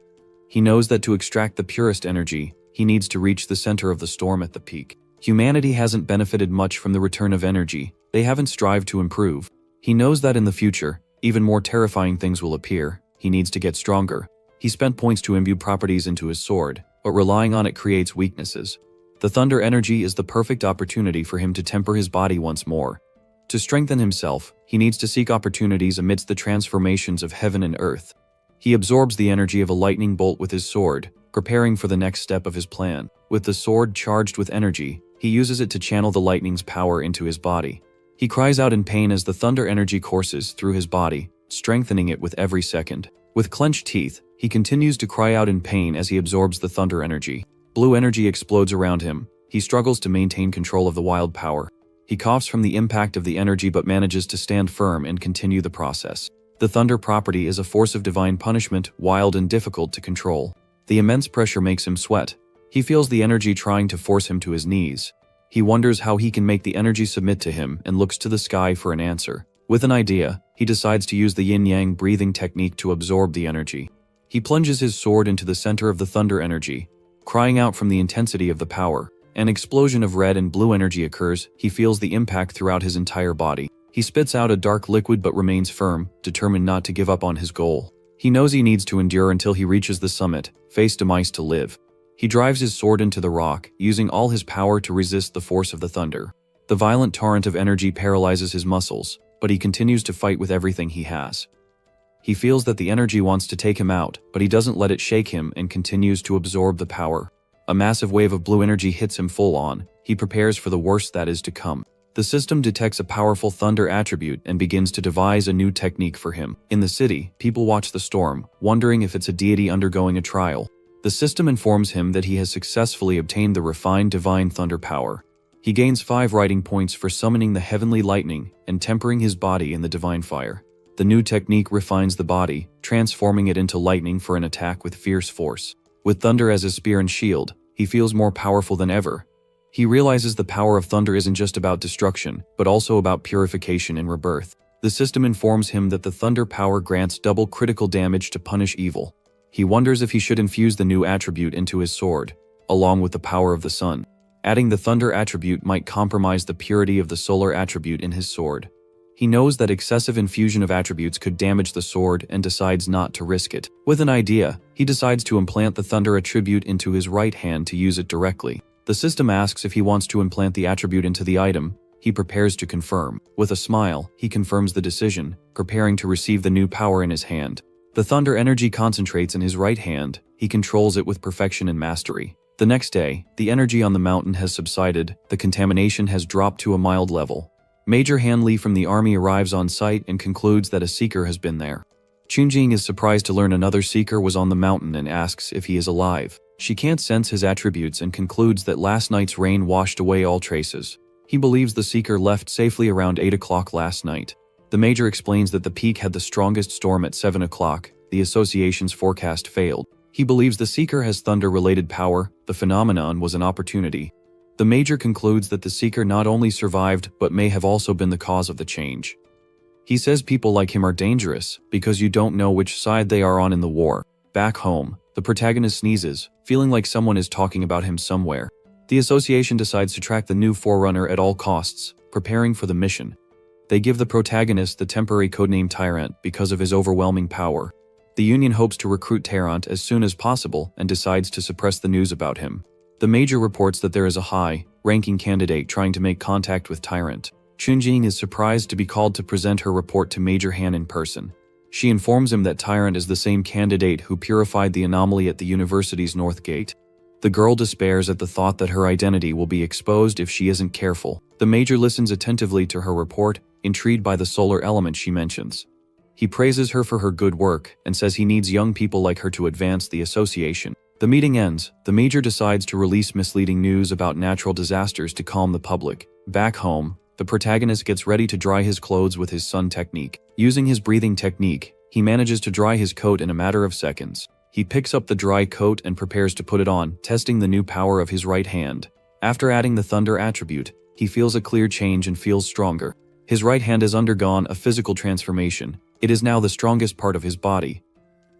He knows that to extract the purest energy, he needs to reach the center of the storm at the peak. Humanity hasn't benefited much from the return of energy. They haven't strived to improve. He knows that in the future, even more terrifying things will appear. He needs to get stronger. He spent points to imbue properties into his sword, but relying on it creates weaknesses. The thunder energy is the perfect opportunity for him to temper his body once more. To strengthen himself, he needs to seek opportunities amidst the transformations of heaven and earth. He absorbs the energy of a lightning bolt with his sword, preparing for the next step of his plan. With the sword charged with energy, he uses it to channel the lightning's power into his body. He cries out in pain as the thunder energy courses through his body, strengthening it with every second. With clenched teeth, he continues to cry out in pain as he absorbs the thunder energy. Blue energy explodes around him. He struggles to maintain control of the wild power. He coughs from the impact of the energy but manages to stand firm and continue the process. The thunder property is a force of divine punishment, wild and difficult to control. The immense pressure makes him sweat. He feels the energy trying to force him to his knees. He wonders how he can make the energy submit to him and looks to the sky for an answer. With an idea, he decides to use the yin-yang breathing technique to absorb the energy. He plunges his sword into the center of the thunder energy, crying out from the intensity of the power. An explosion of red and blue energy occurs. He feels the impact throughout his entire body. He spits out a dark liquid but remains firm, determined not to give up on his goal. He knows he needs to endure until he reaches the summit, face demise to live. He drives his sword into the rock, using all his power to resist the force of the thunder. The violent torrent of energy paralyzes his muscles, but he continues to fight with everything he has. He feels that the energy wants to take him out, but he doesn't let it shake him and continues to absorb the power. A massive wave of blue energy hits him full on. He prepares for the worst that is to come. The system detects a powerful thunder attribute and begins to devise a new technique for him. In the city, people watch the storm, wondering if it's a deity undergoing a trial. The system informs him that he has successfully obtained the refined divine thunder power. He gains 5 writing points for summoning the heavenly lightning and tempering his body in the divine fire. The new technique refines the body, transforming it into lightning for an attack with fierce force. With thunder as his spear and shield, he feels more powerful than ever. He realizes the power of thunder isn't just about destruction, but also about purification and rebirth. The system informs him that the thunder power grants double critical damage to punish evil. He wonders if he should infuse the new attribute into his sword, along with the power of the sun. Adding the thunder attribute might compromise the purity of the solar attribute in his sword. He knows that excessive infusion of attributes could damage the sword and decides not to risk it. With an idea, he decides to implant the thunder attribute into his right hand to use it directly. The system asks if he wants to implant the attribute into the item. He prepares to confirm. With a smile, he confirms the decision, preparing to receive the new power in his hand. The thunder energy concentrates in his right hand. He controls it with perfection and mastery. The next day, the energy on the mountain has subsided. The contamination has dropped to a mild level. Major Han Li from the army arrives on site and concludes that a seeker has been there. Chunjing is surprised to learn another seeker was on the mountain and asks if he is alive. She can't sense his attributes and concludes that last night's rain washed away all traces. He believes the seeker left safely around 8 o'clock last night. The Major explains that the peak had the strongest storm at 7 o'clock. The association's forecast failed. He believes the seeker has thunder-related power. The phenomenon was an opportunity. The Major concludes that the seeker not only survived but may have also been the cause of the change. He says people like him are dangerous because you don't know which side they are on in the war. Back home, the protagonist sneezes, feeling like someone is talking about him somewhere. The association decides to track the new forerunner at all costs, preparing for the mission. They give the protagonist the temporary codename Tyrant because of his overwhelming power. The Union hopes to recruit Tyrant as soon as possible and decides to suppress the news about him. The Major reports that there is a high-ranking candidate trying to make contact with Tyrant. Chunjing is surprised to be called to present her report to Major Han in person. She informs him that Tyrant is the same candidate who purified the anomaly at the university's north gate. The girl despairs at the thought that her identity will be exposed if she isn't careful. The Major listens attentively to her report, intrigued by the solar element she mentions. He praises her for her good work and says he needs young people like her to advance the association. The meeting ends. The Major decides to release misleading news about natural disasters to calm the public. Back home, the protagonist gets ready to dry his clothes with his sun technique. Using his breathing technique, he manages to dry his coat in a matter of seconds. He picks up the dry coat and prepares to put it on, testing the new power of his right hand. After adding the thunder attribute, he feels a clear change and feels stronger. His right hand has undergone a physical transformation. It is now the strongest part of his body.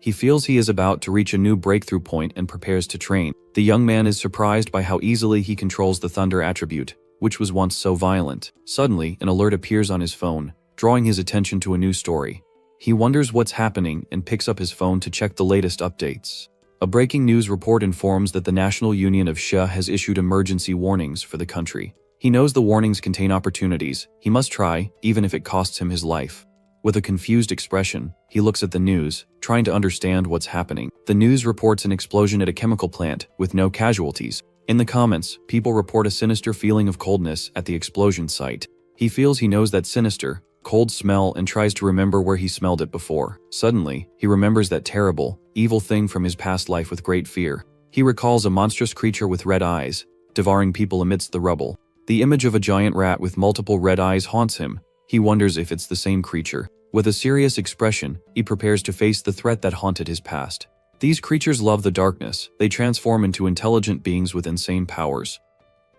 He feels he is about to reach a new breakthrough point and prepares to train. The young man is surprised by how easily he controls the thunder attribute, which was once so violent. Suddenly, an alert appears on his phone, drawing his attention to a new story. He wonders what's happening and picks up his phone to check the latest updates. A breaking news report informs that the National Union of Xia has issued emergency warnings for the country. He knows the warnings contain opportunities. He must try, even if it costs him his life. With a confused expression, he looks at the news, trying to understand what's happening. The news reports an explosion at a chemical plant, with no casualties. In the comments, people report a sinister feeling of coldness at the explosion site. He feels he knows that sinister, cold smell and tries to remember where he smelled it before. Suddenly, he remembers that terrible, evil thing from his past life with great fear. He recalls a monstrous creature with red eyes, devouring people amidst the rubble. The image of a giant rat with multiple red eyes haunts him. He wonders if it's the same creature. With a serious expression, he prepares to face the threat that haunted his past. These creatures love the darkness. They transform into intelligent beings with insane powers.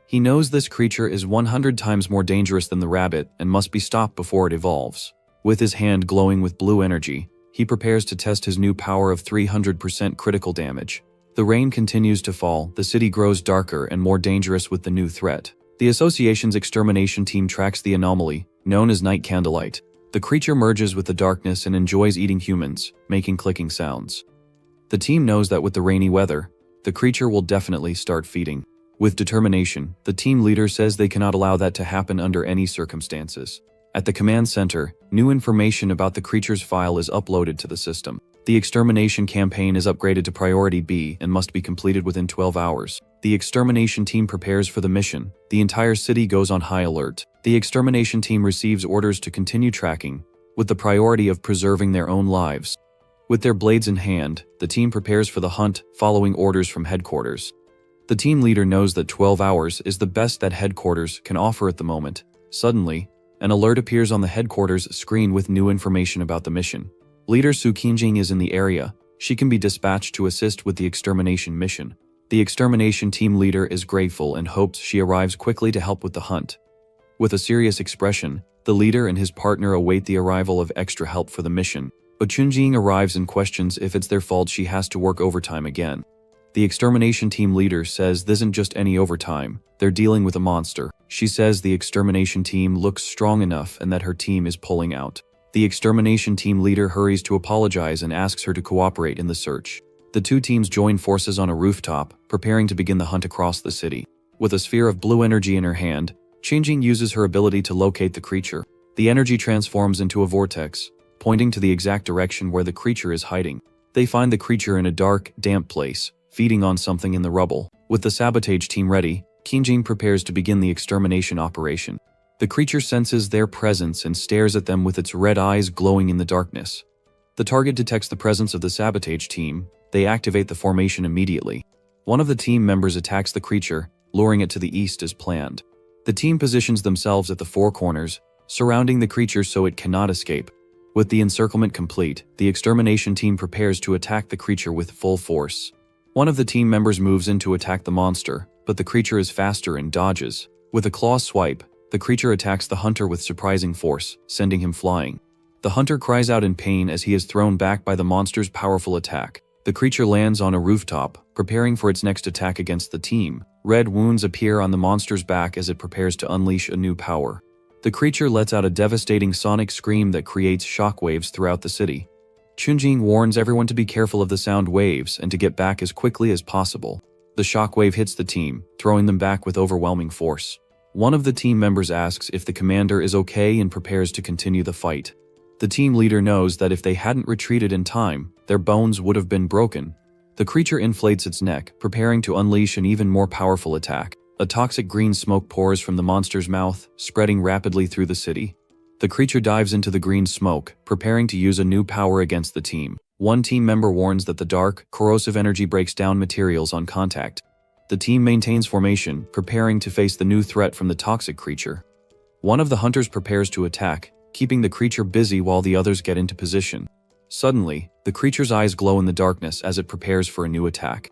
He knows this creature is 100 times more dangerous than the rabbit and must be stopped before it evolves. With his hand glowing with blue energy, he prepares to test his new power of 300% critical damage. The rain continues to fall. The city grows darker and more dangerous with the new threat. The association's extermination team tracks the anomaly, known as night candlelight. The creature merges with the darkness and enjoys eating humans, making clicking sounds. The team knows that with the rainy weather, the creature will definitely start feeding. With determination, the team leader says they cannot allow that to happen under any circumstances. At the command center, new information about the creature's file is uploaded to the system. The extermination campaign is upgraded to Priority B and must be completed within 12 hours. The extermination team prepares for the mission. The entire city goes on high alert. The extermination team receives orders to continue tracking, with the priority of preserving their own lives. With their blades in hand, the team prepares for the hunt, following orders from headquarters. The team leader knows that 12 hours is the best that headquarters can offer at the moment. Suddenly, an alert appears on the headquarters screen with new information about the mission. Leader Su Qingjing is in the area. She can be dispatched to assist with the extermination mission. The extermination team leader is grateful and hopes she arrives quickly to help with the hunt. With a serious expression, the leader and his partner await the arrival of extra help for the mission. But Chunjing arrives and questions if it's their fault she has to work overtime again. The extermination team leader says this isn't just any overtime, they're dealing with a monster. She says the extermination team looks strong enough and that her team is pulling out. The extermination team leader hurries to apologize and asks her to cooperate in the search. The two teams join forces on a rooftop, preparing to begin the hunt across the city. With a sphere of blue energy in her hand, Chunjing uses her ability to locate the creature. The energy transforms into a vortex, pointing to the exact direction where the creature is hiding. They find the creature in a dark, damp place, feeding on something in the rubble. With the sabotage team ready, Qingjing prepares to begin the extermination operation. The creature senses their presence and stares at them with its red eyes glowing in the darkness. The target detects the presence of the sabotage team. They activate the formation immediately. One of the team members attacks the creature, luring it to the east as planned. The team positions themselves at the four corners, surrounding the creature so it cannot escape. With the encirclement complete, the extermination team prepares to attack the creature with full force. One of the team members moves in to attack the monster, but the creature is faster and dodges. With a claw swipe, the creature attacks the hunter with surprising force, sending him flying. The hunter cries out in pain as he is thrown back by the monster's powerful attack. The creature lands on a rooftop, preparing for its next attack against the team. Red wounds appear on the monster's back as it prepares to unleash a new power. The creature lets out a devastating sonic scream that creates shockwaves throughout the city. Chunjing warns everyone to be careful of the sound waves and to get back as quickly as possible. The shockwave hits the team, throwing them back with overwhelming force. One of the team members asks if the commander is okay and prepares to continue the fight. The team leader knows that if they hadn't retreated in time, their bones would have been broken. The creature inflates its neck, preparing to unleash an even more powerful attack. A toxic green smoke pours from the monster's mouth, spreading rapidly through the city. The creature dives into the green smoke, preparing to use a new power against the team. One team member warns that the dark, corrosive energy breaks down materials on contact. The team maintains formation, preparing to face the new threat from the toxic creature. One of the hunters prepares to attack, keeping the creature busy while the others get into position. Suddenly, the creature's eyes glow in the darkness as it prepares for a new attack.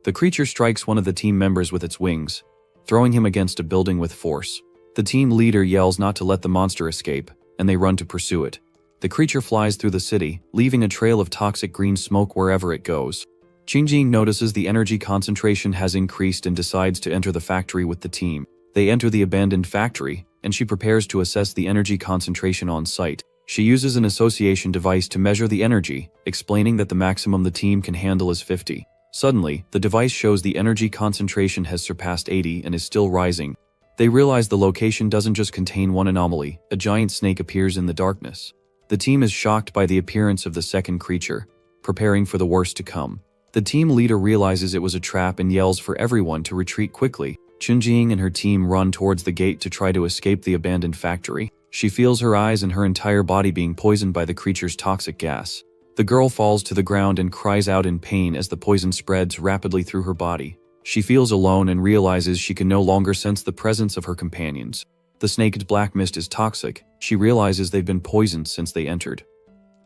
The creature strikes one of the team members with its wings, throwing him against a building with force. The team leader yells not to let the monster escape, and they run to pursue it. The creature flies through the city, leaving a trail of toxic green smoke wherever it goes. Qingjing notices the energy concentration has increased and decides to enter the factory with the team. They enter the abandoned factory, and she prepares to assess the energy concentration on site. She uses an association device to measure the energy, explaining that the maximum the team can handle is 50. Suddenly, the device shows the energy concentration has surpassed 80 and is still rising. They realize the location doesn't just contain one anomaly. A giant snake appears in the darkness. The team is shocked by the appearance of the second creature, preparing for the worst to come. The team leader realizes it was a trap and yells for everyone to retreat quickly. Chunjing and her team run towards the gate to try to escape the abandoned factory. She feels her eyes and her entire body being poisoned by the creature's toxic gas. The girl falls to the ground and cries out in pain as the poison spreads rapidly through her body. She feels alone and realizes she can no longer sense the presence of her companions. The snaked black mist is toxic. She realizes they've been poisoned since they entered.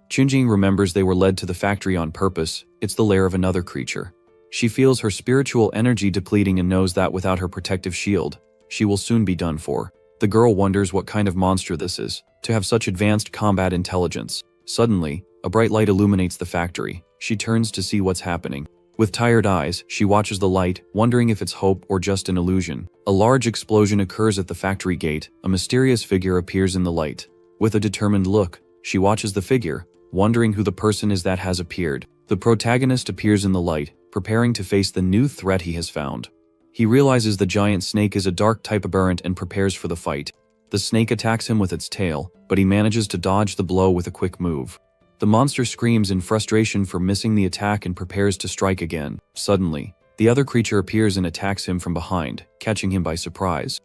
Chunjing remembers they were led to the factory on purpose. It's the lair of another creature. She feels her spiritual energy depleting and knows that without her protective shield, she will soon be done for. The girl wonders what kind of monster this is, to have such advanced combat intelligence. Suddenly, a bright light illuminates the factory. She turns to see what's happening. With tired eyes, she watches the light, wondering if it's hope or just an illusion. A large explosion occurs at the factory gate. A mysterious figure appears in the light. With a determined look, she watches the figure, wondering who the person is that has appeared. The protagonist appears in the light, preparing to face the new threat he has found. He realizes the giant snake is a dark type aberrant and prepares for the fight. The snake attacks him with its tail, but he manages to dodge the blow with a quick move. The monster screams in frustration for missing the attack and prepares to strike again. Suddenly, the other creature appears and attacks him from behind, catching him by surprise.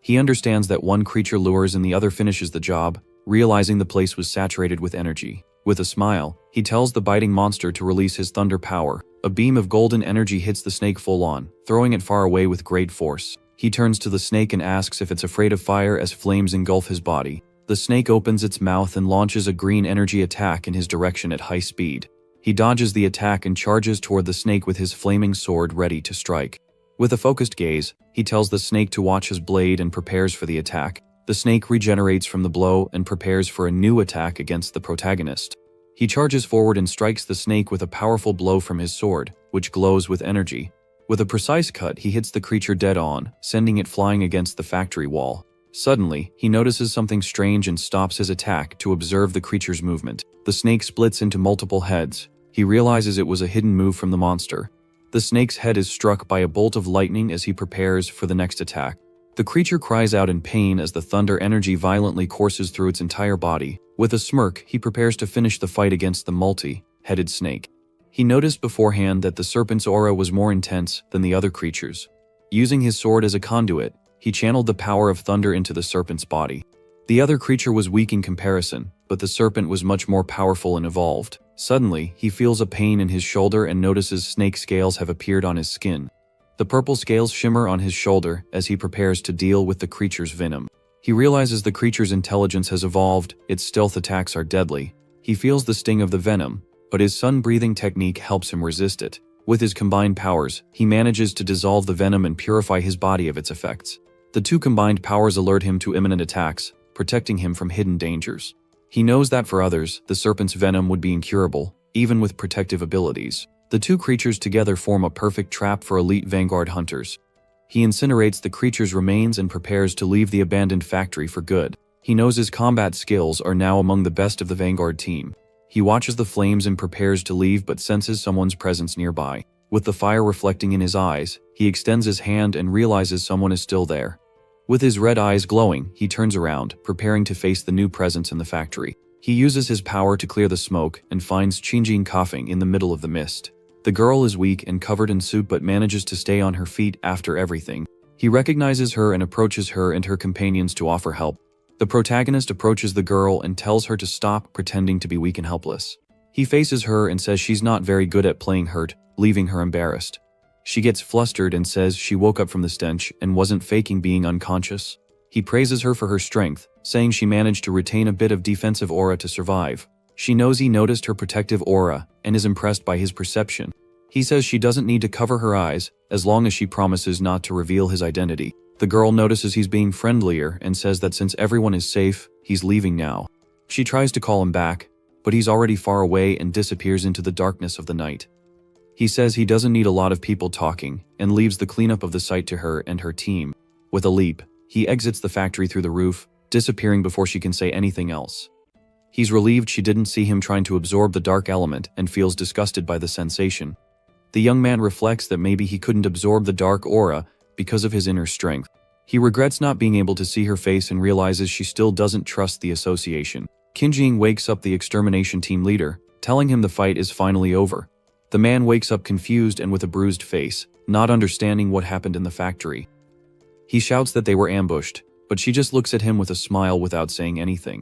He understands that one creature lures and the other finishes the job, realizing the place was saturated with energy. With a smile, he tells the biting monster to release his thunder power. A beam of golden energy hits the snake full on, throwing it far away with great force. He turns to the snake and asks if it's afraid of fire as flames engulf his body. The snake opens its mouth and launches a green energy attack in his direction at high speed. He dodges the attack and charges toward the snake with his flaming sword ready to strike. With a focused gaze, he tells the snake to watch his blade and prepares for the attack. The snake regenerates from the blow and prepares for a new attack against the protagonist. He charges forward and strikes the snake with a powerful blow from his sword, which glows with energy. With a precise cut, he hits the creature dead on, sending it flying against the factory wall. Suddenly, he notices something strange and stops his attack to observe the creature's movement. The snake splits into multiple heads. He realizes it was a hidden move from the monster. The snake's head is struck by a bolt of lightning as he prepares for the next attack. The creature cries out in pain as the thunder energy violently courses through its entire body. With a smirk, he prepares to finish the fight against the multi-headed snake. He noticed beforehand that the serpent's aura was more intense than the other creatures. Using his sword as a conduit, He channeled the power of thunder into the serpent's body. The other creature was weak in comparison, but the serpent was much more powerful and evolved. Suddenly, he feels a pain in his shoulder and notices snake scales have appeared on his skin. The purple scales shimmer on his shoulder as he prepares to deal with the creature's venom. He realizes the creature's intelligence has evolved, its stealth attacks are deadly. He feels the sting of the venom, but his sun-breathing technique helps him resist it. With his combined powers, he manages to dissolve the venom and purify his body of its effects. The two combined powers alert him to imminent attacks, protecting him from hidden dangers. He knows that for others, the serpent's venom would be incurable, even with protective abilities. The two creatures together form a perfect trap for elite vanguard hunters. He incinerates the creature's remains and prepares to leave the abandoned factory for good. He knows his combat skills are now among the best of the vanguard team. He watches the flames and prepares to leave but senses someone's presence nearby. With the fire reflecting in his eyes, he extends his hand and realizes someone is still there. With his red eyes glowing, he turns around, preparing to face the new presence in the factory. He uses his power to clear the smoke and finds Qingjing coughing in the middle of the mist. The girl is weak and covered in soup but manages to stay on her feet after everything. He recognizes her and approaches her and her companions to offer help. The protagonist approaches the girl and tells her to stop pretending to be weak and helpless. He faces her and says she's not very good at playing hurt, leaving her embarrassed. She gets flustered and says she woke up from the stench and wasn't faking being unconscious. He praises her for her strength, saying she managed to retain a bit of defensive aura to survive. She knows he noticed her protective aura and is impressed by his perception. He says she doesn't need to cover her eyes, as long as she promises not to reveal his identity. The girl notices he's being friendlier and says that since everyone is safe, he's leaving now. She tries to call him back, but he's already far away and disappears into the darkness of the night. He says he doesn't need a lot of people talking and leaves the cleanup of the site to her and her team. With a leap, he exits the factory through the roof, disappearing before she can say anything else. He's relieved she didn't see him trying to absorb the dark element and feels disgusted by the sensation. The young man reflects that maybe he couldn't absorb the dark aura because of his inner strength. He regrets not being able to see her face and realizes she still doesn't trust the association. Qingjing wakes up the extermination team leader, telling him the fight is finally over. The man wakes up confused and with a bruised face, not understanding what happened in the factory. He shouts that they were ambushed, but she just looks at him with a smile without saying anything.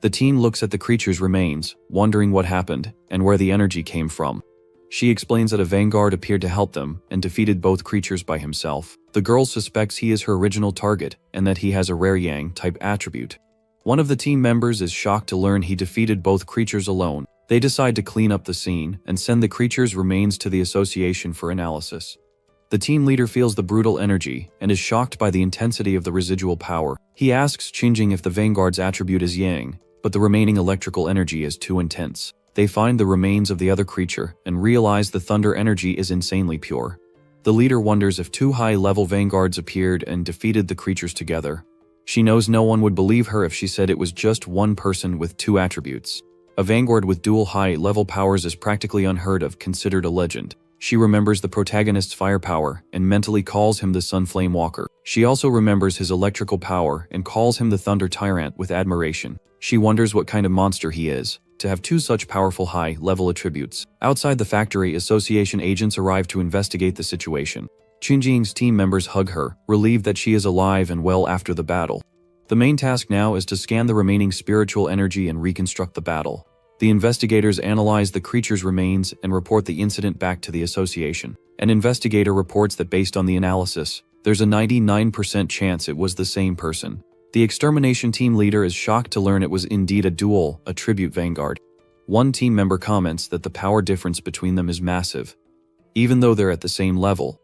The team looks at the creature's remains, wondering what happened and where the energy came from. She explains that a vanguard appeared to help them and defeated both creatures by himself. The girl suspects he is her original target and that he has a rare Yang-type attribute. One of the team members is shocked to learn he defeated both creatures alone. They decide to clean up the scene and send the creature's remains to the association for analysis. The team leader feels the brutal energy and is shocked by the intensity of the residual power. He asks Qingjing if the vanguard's attribute is Yang, but the remaining electrical energy is too intense. They find the remains of the other creature and realize the thunder energy is insanely pure. The leader wonders if two high-level vanguards appeared and defeated the creatures together. She knows no one would believe her if she said it was just one person with two attributes. A vanguard with dual high-level powers is practically unheard of, considered a legend. She remembers the protagonist's firepower and mentally calls him the Sunflame Walker. She also remembers his electrical power and calls him the Thunder Tyrant with admiration. She wonders what kind of monster he is, to have two such powerful high-level attributes. Outside the factory, association agents arrive to investigate the situation. Qingjing's team members hug her, relieved that she is alive and well after the battle. The main task now is to scan the remaining spiritual energy and reconstruct the battle. The investigators analyze the creature's remains and report the incident back to the association. An investigator reports that based on the analysis, there's a 99% chance it was the same person. The extermination team leader is shocked to learn it was indeed a dual attribute vanguard. One team member comments that the power difference between them is massive, even though they're at the same level.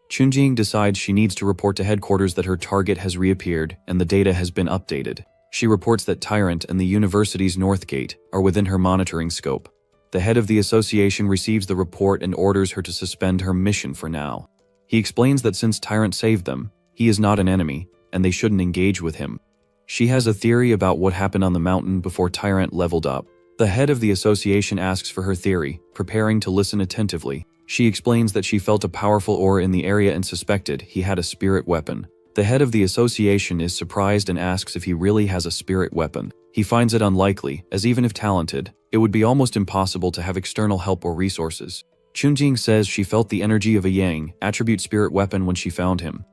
Qingjing decides she needs to report to headquarters that her target has reappeared and the data has been updated. She reports that Tyrant and the university's North Gate are within her monitoring scope. The head of the association receives the report and orders her to suspend her mission for now. He explains that since Tyrant saved them, he is not an enemy, and they shouldn't engage with him. She has a theory about what happened on the mountain before Tyrant leveled up. The head of the association asks for her theory, preparing to listen attentively. She explains that she felt a powerful aura in the area and suspected he had a spirit weapon. The head of the association is surprised and asks if he really has a spirit weapon. He finds it unlikely, as even if talented, it would be almost impossible to have external help or resources. Qingjing says she felt the energy of a Yang attribute spirit weapon when she found him.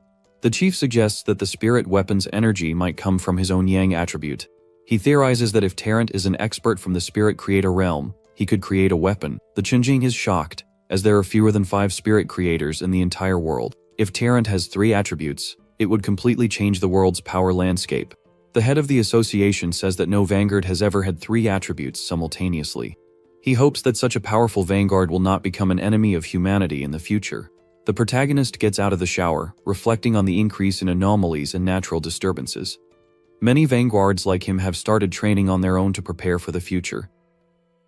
The chief suggests that the spirit weapon's energy might come from his own yang attribute. He theorizes that if Tarrant is an expert from the spirit creator realm, he could create a weapon. The Chunjing is shocked, as there are fewer than 5 spirit creators in the entire world. If Tarrant has 3 attributes, it would completely change the world's power landscape. The head of the association says that no vanguard has ever had 3 attributes simultaneously. He hopes that such a powerful vanguard will not become an enemy of humanity in the future. The protagonist gets out of the shower, reflecting on the increase in anomalies and natural disturbances. Many vanguards like him have started training on their own to prepare for the future.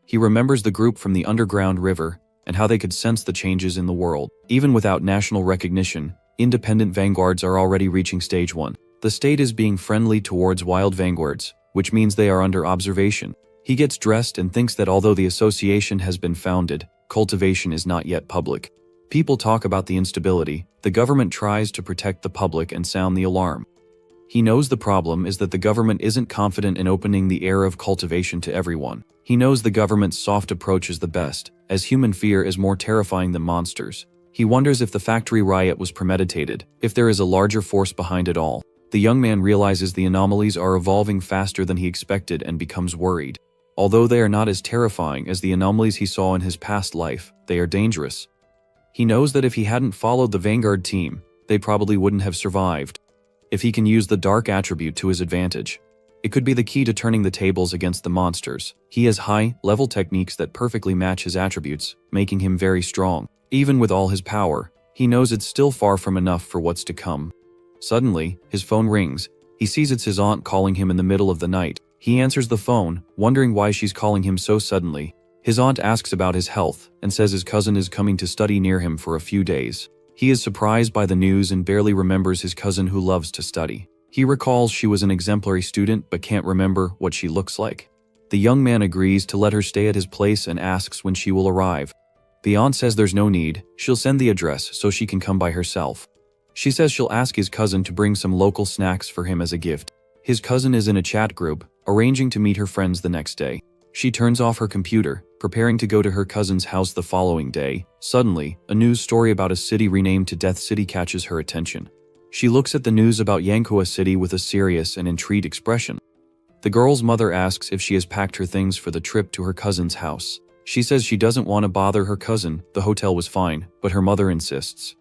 He remembers the group from the underground river and how they could sense the changes in the world. Even without national recognition, independent vanguards are already reaching stage 1. The state is being friendly towards wild vanguards, which means they are under observation. He gets dressed and thinks that although the association has been founded, cultivation is not yet public. People talk about the instability. The government tries to protect the public and sound the alarm. He knows the problem is that the government isn't confident in opening the era of cultivation to everyone. He knows the government's soft approach is the best, as human fear is more terrifying than monsters. He wonders if the factory riot was premeditated, if there is a larger force behind it all. The young man realizes the anomalies are evolving faster than he expected and becomes worried. Although they are not as terrifying as the anomalies he saw in his past life, they are dangerous. He knows that if he hadn't followed the Vanguard team, they probably wouldn't have survived. If he can use the dark attribute to his advantage, it could be the key to turning the tables against the monsters. He has high-level techniques that perfectly match his attributes, making him very strong. Even with all his power, he knows it's still far from enough for what's to come. Suddenly, his phone rings. He sees it's his aunt calling him in the middle of the night. He answers the phone, wondering why she's calling him so suddenly. His aunt asks about his health and says his cousin is coming to study near him for a few days. He is surprised by the news and barely remembers his cousin who loves to study. He recalls she was an exemplary student but can't remember what she looks like. The young man agrees to let her stay at his place and asks when she will arrive. The aunt says there's no need, she'll send the address so she can come by herself. She says she'll ask his cousin to bring some local snacks for him as a gift. His cousin is in a chat group, arranging to meet her friends the next day. She turns off her computer, preparing to go to her cousin's house the following day. Suddenly, a news story about a city renamed to Death City catches her attention. She looks at the news about Yankuwa City with a serious and intrigued expression. The girl's mother asks if she has packed her things for the trip to her cousin's house. She says she doesn't want to bother her cousin, the hotel was fine, but her mother insists.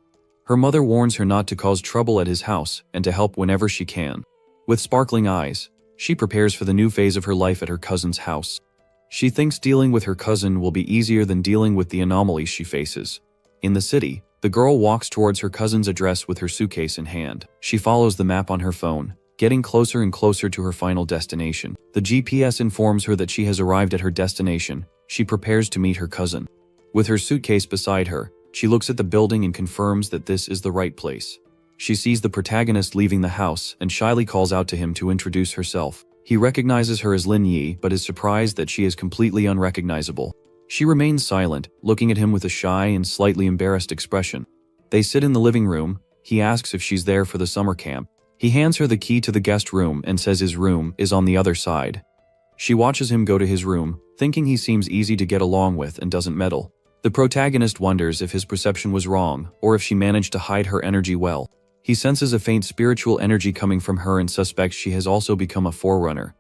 Her mother warns her not to cause trouble at his house and to help whenever she can. With sparkling eyes, she prepares for the new phase of her life at her cousin's house. She thinks dealing with her cousin will be easier than dealing with the anomalies she faces. In the city, the girl walks towards her cousin's address with her suitcase in hand. She follows the map on her phone, getting closer and closer to her final destination. The GPS informs her that she has arrived at her destination. She prepares to meet her cousin. With her suitcase beside her, she looks at the building and confirms that this is the right place. She sees the protagonist leaving the house and shyly calls out to him to introduce herself. He recognizes her as Lin Yi but is surprised that she is completely unrecognizable. She remains silent, looking at him with a shy and slightly embarrassed expression. They sit in the living room. He asks if she's there for the summer camp. He hands her the key to the guest room and says his room is on the other side. She watches him go to his room, thinking he seems easy to get along with and doesn't meddle. The protagonist wonders if his perception was wrong or if she managed to hide her energy well. He senses a faint spiritual energy coming from her and suspects she has also become a forerunner.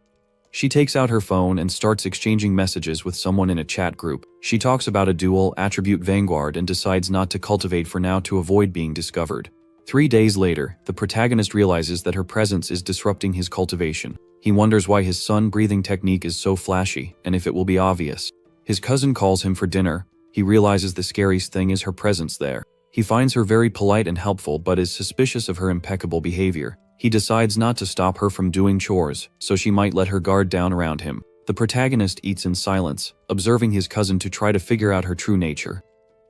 She takes out her phone and starts exchanging messages with someone in a chat group. She talks about a dual attribute vanguard and decides not to cultivate for now to avoid being discovered. 3 days later, the protagonist realizes that her presence is disrupting his cultivation. He wonders why his sun-breathing technique is so flashy and if it will be obvious. His cousin calls him for dinner. He realizes the scariest thing is her presence there. He finds her very polite and helpful but is suspicious of her impeccable behavior. He decides not to stop her from doing chores, so she might let her guard down around him. The protagonist eats in silence, observing his cousin to try to figure out her true nature.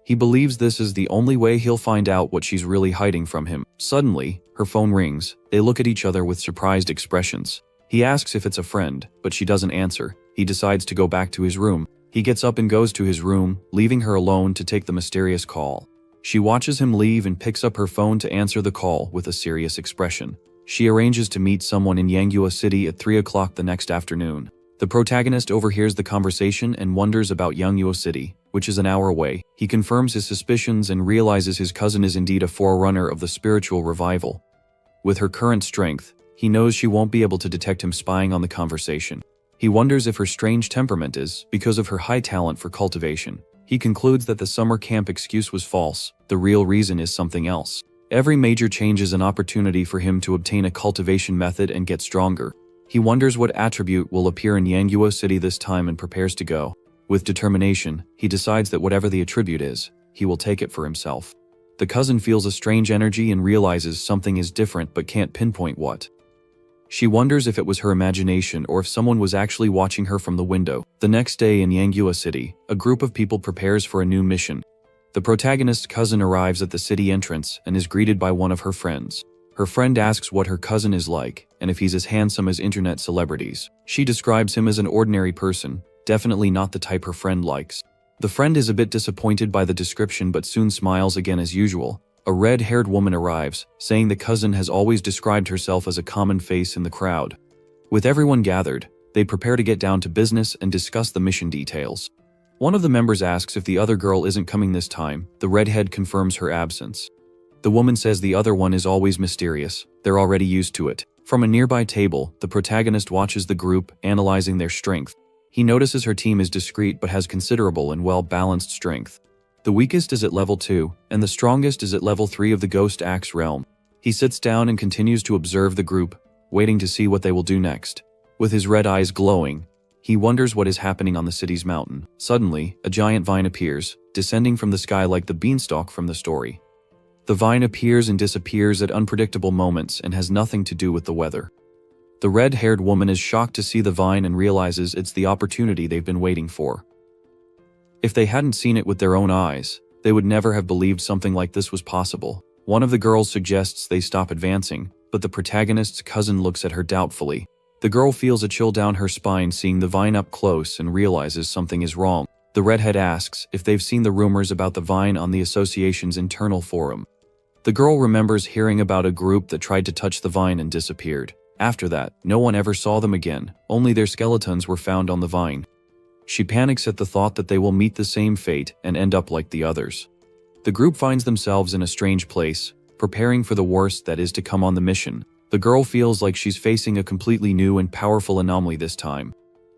He believes this is the only way he'll find out what she's really hiding from him. Suddenly, her phone rings. They look at each other with surprised expressions. He asks if it's a friend, but she doesn't answer. He decides to go back to his room. He gets up and goes to his room, leaving her alone to take the mysterious call. She watches him leave and picks up her phone to answer the call with a serious expression. She arranges to meet someone in Yankuwa City at 3 o'clock the next afternoon. The protagonist overhears the conversation and wonders about Yankuwa City, which is an hour away. He confirms his suspicions and realizes his cousin is indeed a forerunner of the spiritual revival. With her current strength, he knows she won't be able to detect him spying on the conversation. He wonders if her strange temperament is because of her high talent for cultivation. He concludes that the summer camp excuse was false. The real reason is something else. Every major change is an opportunity for him to obtain a cultivation method and get stronger. He wonders what attribute will appear in Yanguo City this time and prepares to go. With determination, he decides that whatever the attribute is, he will take it for himself. The cousin feels a strange energy and realizes something is different but can't pinpoint what. She wonders if it was her imagination or if someone was actually watching her from the window. The next day in Yanguo City, a group of people prepares for a new mission. The protagonist's cousin arrives at the city entrance and is greeted by one of her friends. Her friend asks what her cousin is like and if he's as handsome as internet celebrities. She describes him as an ordinary person, definitely not the type her friend likes. The friend is a bit disappointed by the description but soon smiles again as usual. A red-haired woman arrives, saying the cousin has always described herself as a common face in the crowd. With everyone gathered, they prepare to get down to business and discuss the mission details. One of the members asks if the other girl isn't coming this time. The redhead confirms her absence. The woman says the other one is always mysterious. They're already used to it. From a nearby table, the protagonist watches the group, analyzing their strength. He notices her team is discreet but has considerable and well-balanced strength. The weakest is at level 2, and the strongest is at level 3 of the Ghost Axe realm. He sits down and continues to observe the group, waiting to see what they will do next. With his red eyes glowing, he wonders what is happening on the city's mountain. Suddenly, a giant vine appears, descending from the sky like the beanstalk from the story. The vine appears and disappears at unpredictable moments and has nothing to do with the weather. The red-haired woman is shocked to see the vine and realizes it's the opportunity they've been waiting for. If they hadn't seen it with their own eyes, they would never have believed something like this was possible. One of the girls suggests they stop advancing, but the protagonist's cousin looks at her doubtfully. The girl feels a chill down her spine seeing the vine up close and realizes something is wrong. The redhead asks if they've seen the rumors about the vine on the association's internal forum. The girl remembers hearing about a group that tried to touch the vine and disappeared. After that, no one ever saw them again, only their skeletons were found on the vine. She panics at the thought that they will meet the same fate and end up like the others. The group finds themselves in a strange place, preparing for the worst that is to come on the mission. The girl feels like she's facing a completely new and powerful anomaly this time.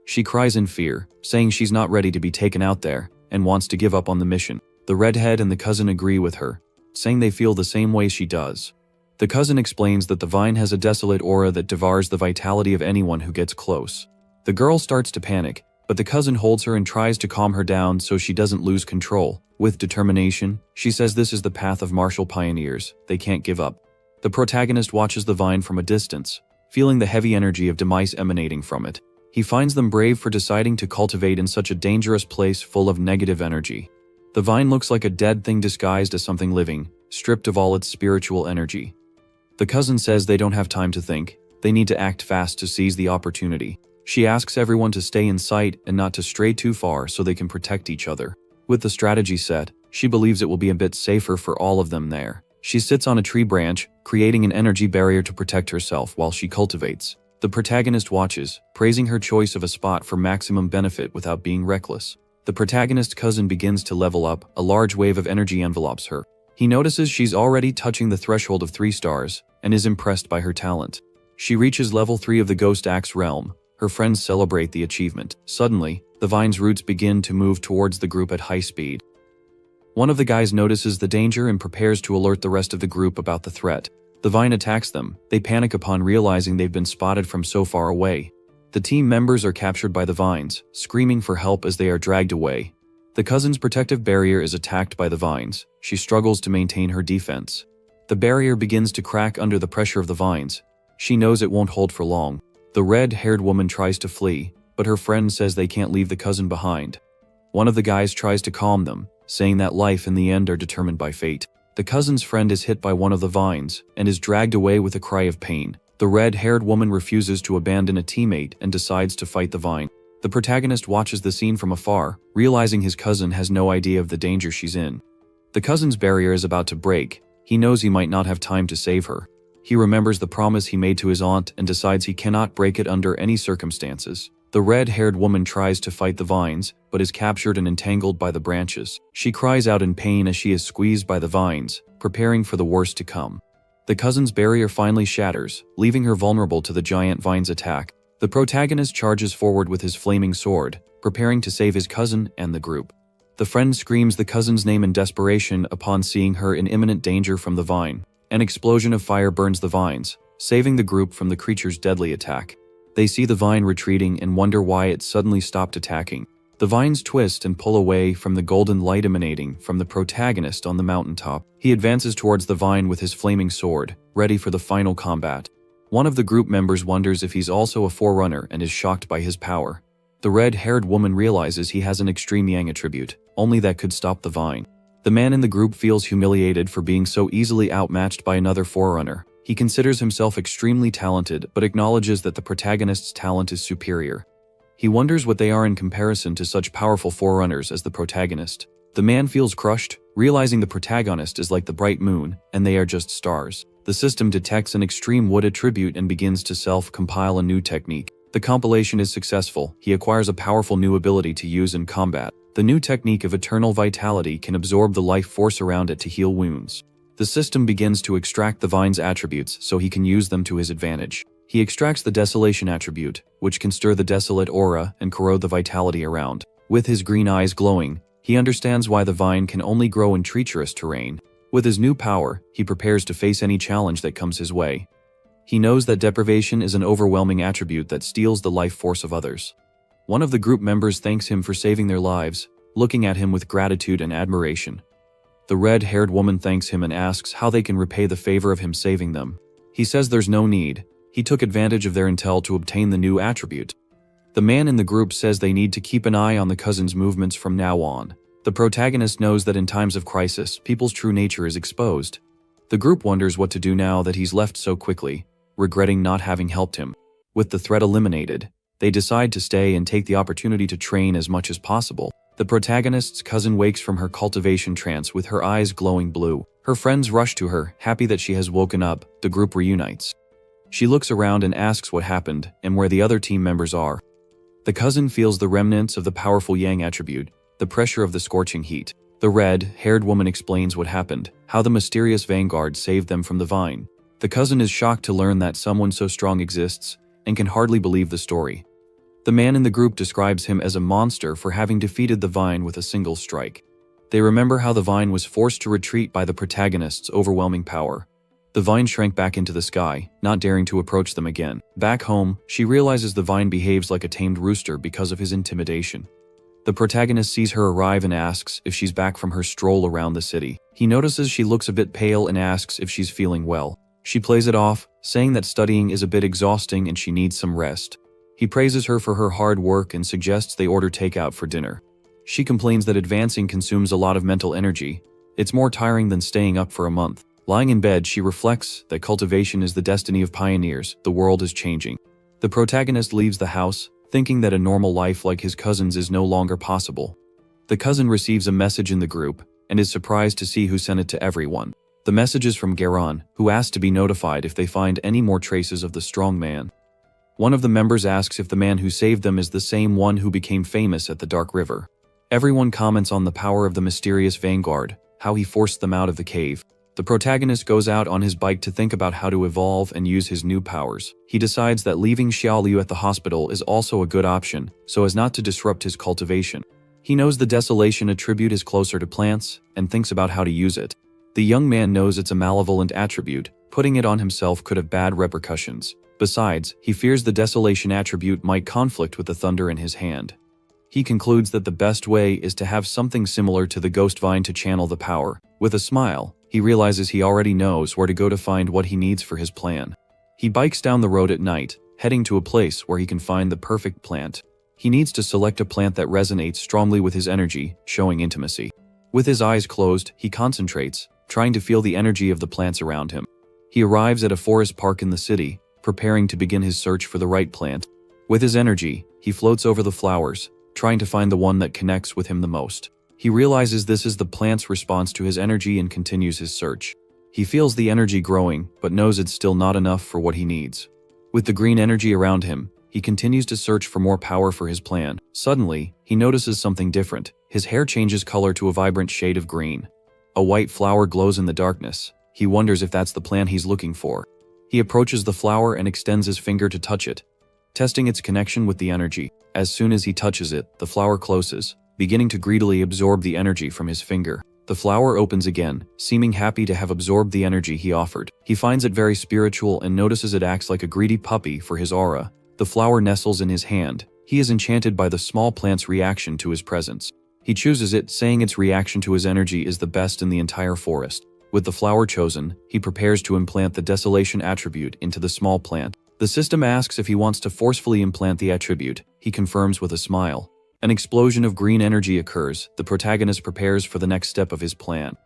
She cries in fear, saying she's not ready to be taken out there, and wants to give up on the mission. The redhead and the cousin agree with her, saying they feel the same way she does. The cousin explains that the vine has a desolate aura that devours the vitality of anyone who gets close. The girl starts to panic, but the cousin holds her and tries to calm her down so she doesn't lose control. With determination, she says this is the path of martial pioneers, they can't give up. The protagonist watches the vine from a distance, feeling the heavy energy of demise emanating from it. He finds them brave for deciding to cultivate in such a dangerous place full of negative energy. The vine looks like a dead thing disguised as something living, stripped of all its spiritual energy. The cousin says they don't have time to think, they need to act fast to seize the opportunity. She asks everyone to stay in sight and not to stray too far so they can protect each other. With the strategy set, she believes it will be a bit safer for all of them there. She sits on a tree branch, creating an energy barrier to protect herself while she cultivates. The protagonist watches, praising her choice of a spot for maximum benefit without being reckless. The protagonist's cousin begins to level up, a large wave of energy envelopes her. He notices she's already touching the threshold of 3 stars, and is impressed by her talent. She reaches level 3 of the Ghost Axe realm. Her friends celebrate the achievement. Suddenly, the vine's roots begin to move towards the group at high speed. One of the guys notices the danger and prepares to alert the rest of the group about the threat. The vine attacks them. They panic upon realizing they've been spotted from so far away. The team members are captured by the vines, screaming for help as they are dragged away. The cousin's protective barrier is attacked by the vines. She struggles to maintain her defense. The barrier begins to crack under the pressure of the vines. She knows it won't hold for long. The red-haired woman tries to flee, but her friend says they can't leave the cousin behind. One of the guys tries to calm them, saying that life and the end are determined by fate. The cousin's friend is hit by one of the vines and is dragged away with a cry of pain. The red-haired woman refuses to abandon a teammate and decides to fight the vine. The protagonist watches the scene from afar, realizing his cousin has no idea of the danger she's in. The cousin's barrier is about to break. He knows he might not have time to save her. He remembers the promise he made to his aunt and decides he cannot break it under any circumstances. The red-haired woman tries to fight the vines, but is captured and entangled by the branches. She cries out in pain as she is squeezed by the vines, preparing for the worst to come. The cousin's barrier finally shatters, leaving her vulnerable to the giant vine's attack. The protagonist charges forward with his flaming sword, preparing to save his cousin and the group. The friend screams the cousin's name in desperation upon seeing her in imminent danger from the vine. An explosion of fire burns the vines, saving the group from the creature's deadly attack. They see the vine retreating and wonder why it suddenly stopped attacking. The vines twist and pull away from the golden light emanating from the protagonist on the mountaintop. He advances towards the vine with his flaming sword, ready for the final combat. One of the group members wonders if he's also a forerunner and is shocked by his power. The red-haired woman realizes he has an extreme yang attribute, only that could stop the vine. The man in the group feels humiliated for being so easily outmatched by another forerunner. He considers himself extremely talented but acknowledges that the protagonist's talent is superior. He wonders what they are in comparison to such powerful forerunners as the protagonist. The man feels crushed, realizing the protagonist is like the bright moon, and they are just stars. The system detects an extreme wood attribute and begins to self-compile a new technique. The compilation is successful. He acquires a powerful new ability to use in combat. The new technique of eternal vitality can absorb the life force around it to heal wounds. The system begins to extract the vine's attributes so he can use them to his advantage. He extracts the desolation attribute, which can stir the desolate aura and corrode the vitality around. With his green eyes glowing, he understands why the vine can only grow in treacherous terrain. With his new power, he prepares to face any challenge that comes his way. He knows that deprivation is an overwhelming attribute that steals the life force of others. One of the group members thanks him for saving their lives, looking at him with gratitude and admiration. The red-haired woman thanks him and asks how they can repay the favor of him saving them. He says there's no need. He took advantage of their intel to obtain the new attribute. The man in the group says they need to keep an eye on the cousin's movements from now on. The protagonist knows that in times of crisis, people's true nature is exposed. The group wonders what to do now that he's left so quickly, regretting not having helped him. With the threat eliminated, they decide to stay and take the opportunity to train as much as possible. The protagonist's cousin wakes from her cultivation trance with her eyes glowing blue. Her friends rush to her, happy that she has woken up. The group reunites. She looks around and asks what happened and where the other team members are. The cousin feels the remnants of the powerful yang attribute, the pressure of the scorching heat. The red-haired woman explains what happened, how the mysterious vanguard saved them from the vine. The cousin is shocked to learn that someone so strong exists and can hardly believe the story. The man in the group describes him as a monster for having defeated the vine with a single strike. They remember how the vine was forced to retreat by the protagonist's overwhelming power. The vine shrank back into the sky, not daring to approach them again. Back home, she realizes the vine behaves like a tamed rooster because of his intimidation. The protagonist sees her arrive and asks if she's back from her stroll around the city. He notices she looks a bit pale and asks if she's feeling well. She plays it off, saying that studying is a bit exhausting and she needs some rest. He praises her for her hard work and suggests they order takeout for dinner. She complains that advancing consumes a lot of mental energy. It's more tiring than staying up for a month. Lying in bed, she reflects that cultivation is the destiny of pioneers. The world is changing. The protagonist leaves the house, thinking that a normal life like his cousin's is no longer possible. The cousin receives a message in the group and is surprised to see who sent it to everyone. The message is from Garon, who asks to be notified if they find any more traces of the strong man. One of the members asks if the man who saved them is the same one who became famous at the Dark River. Everyone comments on the power of the mysterious vanguard, how he forced them out of the cave. The protagonist goes out on his bike to think about how to evolve and use his new powers. He decides that leaving Xiaoliu at the hospital is also a good option, so as not to disrupt his cultivation. He knows the desolation attribute is closer to plants, and thinks about how to use it. The young man knows it's a malevolent attribute. Putting it on himself could have bad repercussions. Besides, he fears the desolation attribute might conflict with the thunder in his hand. He concludes that the best way is to have something similar to the ghost vine to channel the power. With a smile, he realizes he already knows where to go to find what he needs for his plan. He bikes down the road at night, heading to a place where he can find the perfect plant. He needs to select a plant that resonates strongly with his energy, showing intimacy. With his eyes closed, he concentrates, trying to feel the energy of the plants around him. He arrives at a forest park in the city, preparing to begin his search for the right plant. With his energy, he floats over the flowers, trying to find the one that connects with him the most. He realizes this is the plant's response to his energy and continues his search. He feels the energy growing, but knows it's still not enough for what he needs. With the green energy around him, he continues to search for more power for his plan. Suddenly, he notices something different. His hair changes color to a vibrant shade of green. A white flower glows in the darkness, He wonders if that's the plant he's looking for. He approaches the flower and extends his finger to touch it, testing its connection with the energy. As soon as he touches it, the flower closes, beginning to greedily absorb the energy from his finger. The flower opens again, seeming happy to have absorbed the energy he offered. He finds it very spiritual and notices it acts like a greedy puppy for his aura. The flower nestles in his hand. He is enchanted by the small plant's reaction to his presence. He chooses it, saying its reaction to his energy is the best in the entire forest. With the flower chosen, he prepares to implant the desolation attribute into the small plant. The system asks if he wants to forcefully implant the attribute. He confirms with a smile. An explosion of green energy occurs. The protagonist prepares for the next step of his plan.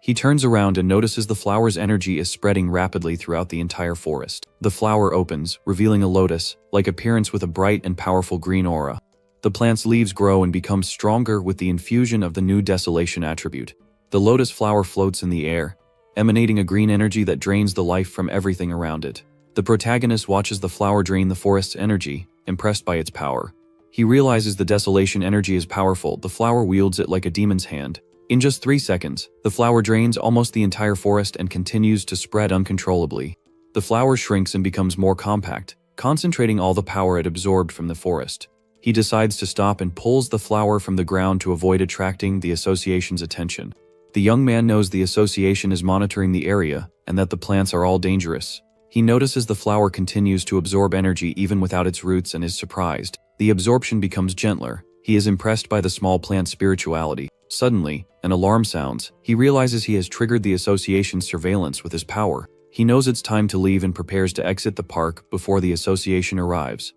He turns around and notices the flower's energy is spreading rapidly throughout the entire forest. The flower opens, revealing a lotus-like appearance with a bright and powerful green aura. The plant's leaves grow and become stronger with the infusion of the new desolation attribute. The lotus flower floats in the air, emanating a green energy that drains the life from everything around it. The protagonist watches the flower drain the forest's energy, impressed by its power. He realizes the desolation energy is powerful. The flower wields it like a demon's hand. In just 3 seconds, the flower drains almost the entire forest and continues to spread uncontrollably. The flower shrinks and becomes more compact, concentrating all the power it absorbed from the forest. He decides to stop and pulls the flower from the ground to avoid attracting the association's attention. The young man knows the association is monitoring the area and that the plants are all dangerous. He notices the flower continues to absorb energy even without its roots and is surprised. The absorption becomes gentler. He is impressed by the small plant's spirituality. Suddenly, an alarm sounds. He realizes he has triggered the association's surveillance with his power. He knows it's time to leave and prepares to exit the park before the association arrives.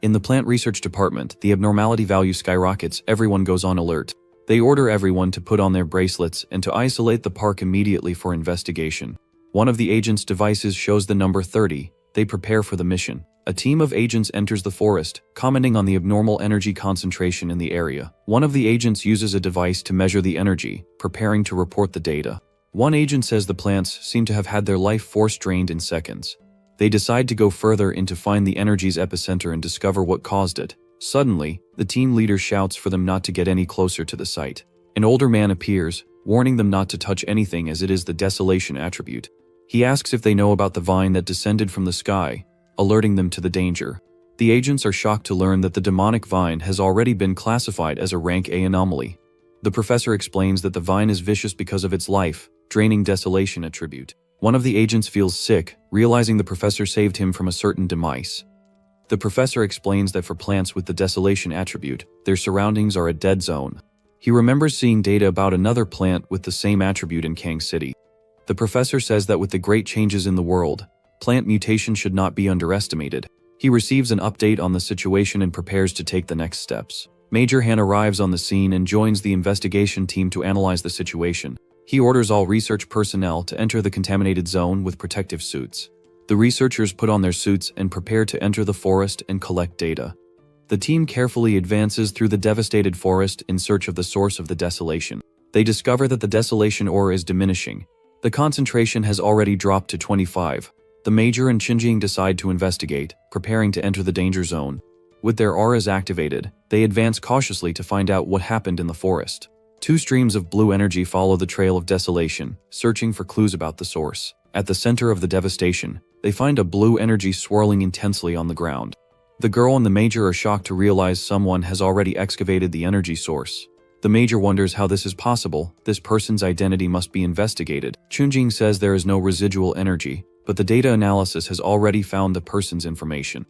In the plant research department, the abnormality value skyrockets. Everyone goes on alert. They order everyone to put on their bracelets and to isolate the park immediately for investigation. One of the agent's devices shows the number 30. They prepare for the mission. A team of agents enters the forest, commenting on the abnormal energy concentration in the area. One of the agents uses a device to measure the energy, preparing to report the data. One agent says the plants seem to have had their life force drained in seconds. They decide to go further in to find the energy's epicenter and discover what caused it. Suddenly, the team leader shouts for them not to get any closer to the site. An older man appears, warning them not to touch anything as it is the desolation attribute. He asks if they know about the vine that descended from the sky, alerting them to the danger. The agents are shocked to learn that the demonic vine has already been classified as a rank A anomaly. The professor explains that the vine is vicious because of its life-draining desolation attribute. One of the agents feels sick, realizing the professor saved him from a certain demise. The professor explains that for plants with the desolation attribute, their surroundings are a dead zone. He remembers seeing data about another plant with the same attribute in Kang City. The professor says that with the great changes in the world, plant mutation should not be underestimated. He receives an update on the situation and prepares to take the next steps. Major Han arrives on the scene and joins the investigation team to analyze the situation. He orders all research personnel to enter the contaminated zone with protective suits. The researchers put on their suits and prepare to enter the forest and collect data. The team carefully advances through the devastated forest in search of the source of the desolation. They discover that the desolation aura is diminishing. The concentration has already dropped to 25. The Major and Xinjiang decide to investigate, preparing to enter the danger zone. With their auras activated, they advance cautiously to find out what happened in the forest. Two streams of blue energy follow the trail of desolation, searching for clues about the source. At the center of the devastation, they find a blue energy swirling intensely on the ground. The girl and the Major are shocked to realize someone has already excavated the energy source. The Major wonders how this is possible. This person's identity must be investigated. Xinjiang says there is no residual energy, but the data analysis has already found the person's information.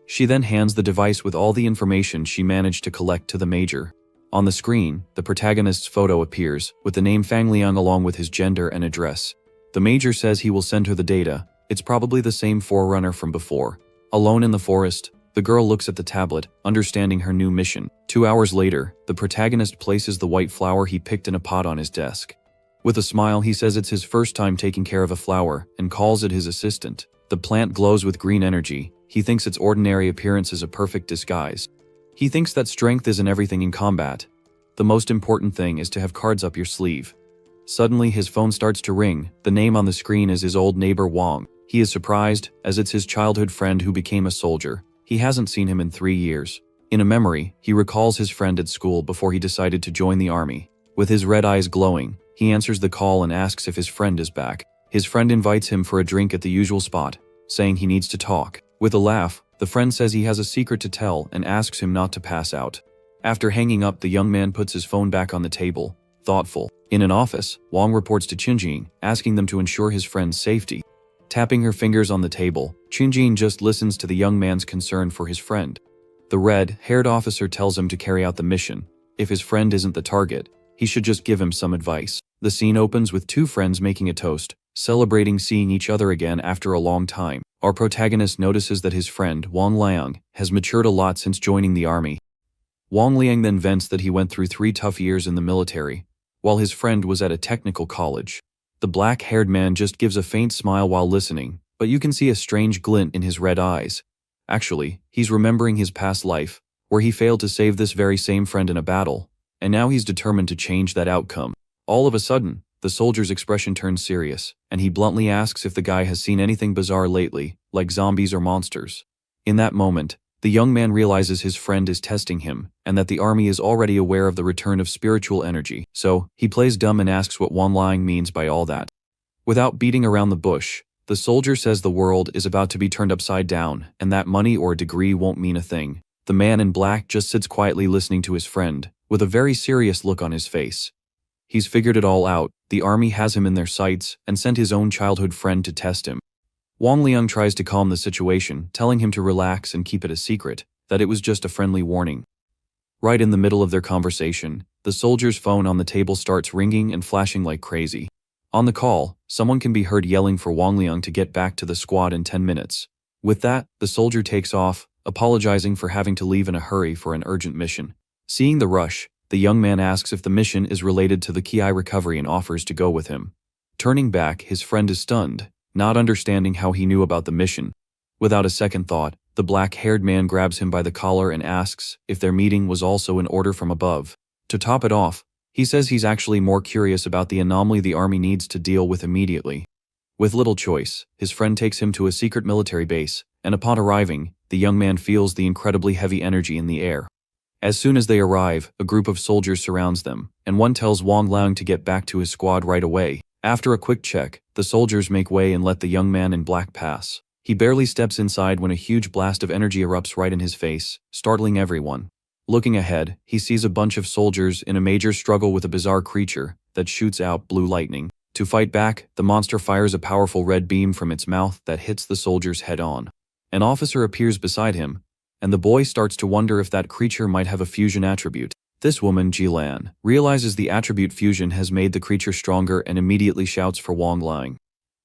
She then hands the device with all the information she managed to collect to the Major. On the screen, the protagonist's photo appears, with the name Fang Liang along with his gender and address. The Major says he will send her the data. It's probably the same forerunner from before. Alone in the forest, the girl looks at the tablet, understanding her new mission. 2 hours later, the protagonist places the white flower he picked in a pot on his desk. With a smile, he says it's his first time taking care of a flower and calls it his assistant. The plant glows with green energy. He thinks its ordinary appearance is a perfect disguise. He thinks that strength isn't everything in combat. The most important thing is to have cards up your sleeve. Suddenly, his phone starts to ring. The name on the screen is his old neighbor Wang. He is surprised, as it's his childhood friend who became a soldier. He hasn't seen him in 3 years. In a memory, he recalls his friend at school before he decided to join the army. With his red eyes glowing, he answers the call and asks if his friend is back. His friend invites him for a drink at the usual spot, saying he needs to talk. With a laugh, the friend says he has a secret to tell and asks him not to pass out. After hanging up, the young man puts his phone back on the table, thoughtful. In an office, Wang reports to Qinjing, asking them to ensure his friend's safety. Tapping her fingers on the table, Qinjing just listens to the young man's concern for his friend. The red-haired officer tells him to carry out the mission. If his friend isn't the target, he should just give him some advice. The scene opens with two friends making a toast, celebrating seeing each other again after a long time. Our protagonist notices that his friend, Wang Liang, has matured a lot since joining the army. Wang Liang then vents that he went through 3 tough years in the military, while his friend was at a technical college. The black-haired man just gives a faint smile while listening, but you can see a strange glint in his red eyes. Actually, he's remembering his past life, where he failed to save this very same friend in a battle, and now he's determined to change that outcome. All of a sudden, the soldier's expression turns serious, and he bluntly asks if the guy has seen anything bizarre lately, like zombies or monsters. In that moment, the young man realizes his friend is testing him, and that the army is already aware of the return of spiritual energy, so he plays dumb and asks what Wang Liang means by all that. Without beating around the bush, the soldier says the world is about to be turned upside down, and that money or a degree won't mean a thing. The man in black just sits quietly listening to his friend, with a very serious look on his face. He's figured it all out. The army has him in their sights and sent his own childhood friend to test him. Wang Liang tries to calm the situation, telling him to relax and keep it a secret, that it was just a friendly warning. Right in the middle of their conversation, the soldier's phone on the table starts ringing and flashing like crazy. On the call, someone can be heard yelling for Wang Liang to get back to the squad in 10 minutes. With that, the soldier takes off, apologizing for having to leave in a hurry for an urgent mission. Seeing the rush, the young man asks if the mission is related to the Ki recovery and offers to go with him. Turning back, his friend is stunned, not understanding how he knew about the mission. Without a second thought, the black-haired man grabs him by the collar and asks if their meeting was also an order from above. To top it off, he says he's actually more curious about the anomaly the army needs to deal with immediately. With little choice, his friend takes him to a secret military base, and upon arriving, the young man feels the incredibly heavy energy in the air. As soon as they arrive, a group of soldiers surrounds them, and one tells Wang Liang to get back to his squad right away. After a quick check, the soldiers make way and let the young man in black pass. He barely steps inside when a huge blast of energy erupts right in his face, startling everyone. Looking ahead, he sees a bunch of soldiers in a major struggle with a bizarre creature that shoots out blue lightning. To fight back, the monster fires a powerful red beam from its mouth that hits the soldiers head-on. An officer appears beside him, and the boy starts to wonder if that creature might have a fusion attribute. This woman, Jilan, realizes the attribute fusion has made the creature stronger and immediately shouts for Wang Liang.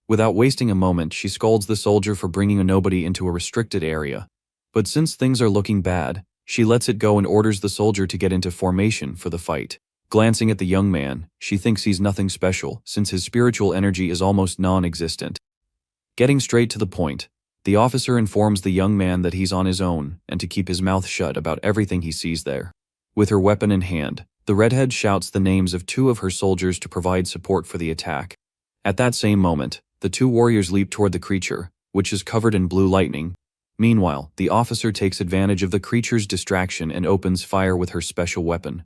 Without wasting a moment, she scolds the soldier for bringing a nobody into a restricted area. But since things are looking bad, she lets it go and orders the soldier to get into formation for the fight. Glancing at the young man, she thinks he's nothing special since his spiritual energy is almost non-existent. Getting straight to the point, the officer informs the young man that he's on his own and to keep his mouth shut about everything he sees there. With her weapon in hand, the redhead shouts the names of 2 of her soldiers to provide support for the attack. At that same moment, the 2 warriors leap toward the creature, which is covered in blue lightning. Meanwhile, the officer takes advantage of the creature's distraction and opens fire with her special weapon.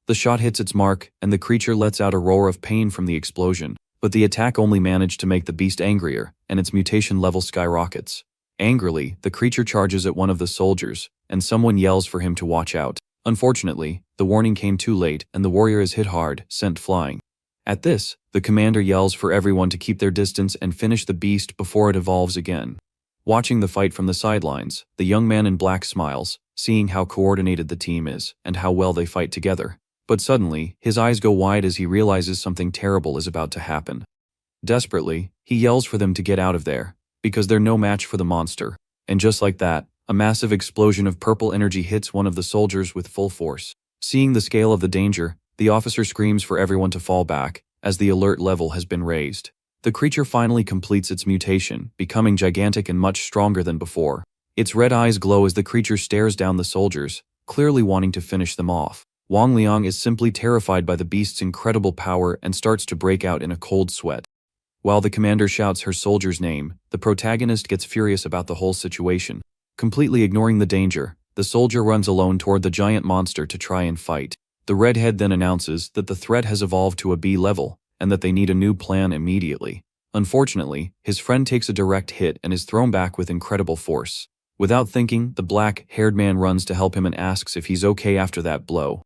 The shot hits its mark, and the creature lets out a roar of pain from the explosion, but the attack only managed to make the beast angrier, and its mutation level skyrockets. Angrily, the creature charges at one of the soldiers, and someone yells for him to watch out. Unfortunately, the warning came too late, and the warrior is hit hard, sent flying. At this, the commander yells for everyone to keep their distance and finish the beast before it evolves again. Watching the fight from the sidelines, the young man in black smiles, seeing how coordinated the team is and how well they fight together. But suddenly, his eyes go wide as he realizes something terrible is about to happen. Desperately, he yells for them to get out of there, because they're no match for the monster. And just like that, a massive explosion of purple energy hits one of the soldiers with full force. Seeing the scale of the danger, the officer screams for everyone to fall back, as the alert level has been raised. The creature finally completes its mutation, becoming gigantic and much stronger than before. Its red eyes glow as the creature stares down the soldiers, clearly wanting to finish them off. Wang Liang is simply terrified by the beast's incredible power and starts to break out in a cold sweat. While the commander shouts her soldier's name, the protagonist gets furious about the whole situation. Completely ignoring the danger, the soldier runs alone toward the giant monster to try and fight. The redhead then announces that the threat has evolved to a B level, and that they need a new plan immediately. Unfortunately, his friend takes a direct hit and is thrown back with incredible force. Without thinking, the black-haired man runs to help him and asks if he's okay after that blow.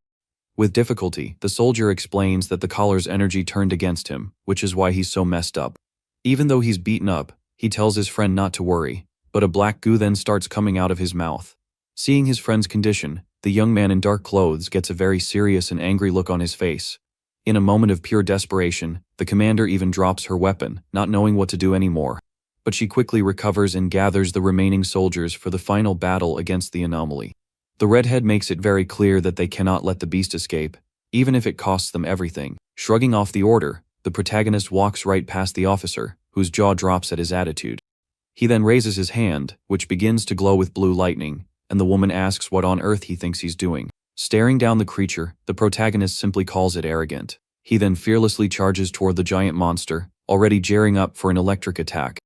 With difficulty, the soldier explains that the collar's energy turned against him, which is why he's so messed up. Even though he's beaten up, he tells his friend not to worry, but a black goo then starts coming out of his mouth. Seeing his friend's condition, the young man in dark clothes gets a very serious and angry look on his face. In a moment of pure desperation, the commander even drops her weapon, not knowing what to do anymore. But she quickly recovers and gathers the remaining soldiers for the final battle against the anomaly. The redhead makes it very clear that they cannot let the beast escape, even if it costs them everything. Shrugging off the order, the protagonist walks right past the officer, whose jaw drops at his attitude. He then raises his hand, which begins to glow with blue lightning, and the woman asks what on earth he thinks he's doing. Staring down the creature, the protagonist simply calls it arrogant. He then fearlessly charges toward the giant monster, already gearing up for an electric attack.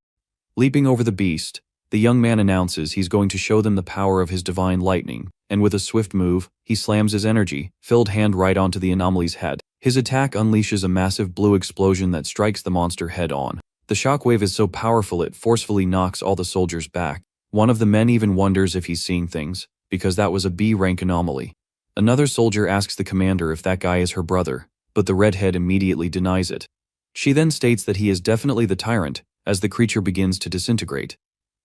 Leaping over the beast, the young man announces he's going to show them the power of his divine lightning, and with a swift move, he slams his energy-filled hand right onto the anomaly's head. His attack unleashes a massive blue explosion that strikes the monster head-on. The shockwave is so powerful it forcefully knocks all the soldiers back. One of the men even wonders if he's seeing things, because that was a B-rank anomaly. Another soldier asks the commander if that guy is her brother, but the redhead immediately denies it. She then states that he is definitely the tyrant, as the creature begins to disintegrate.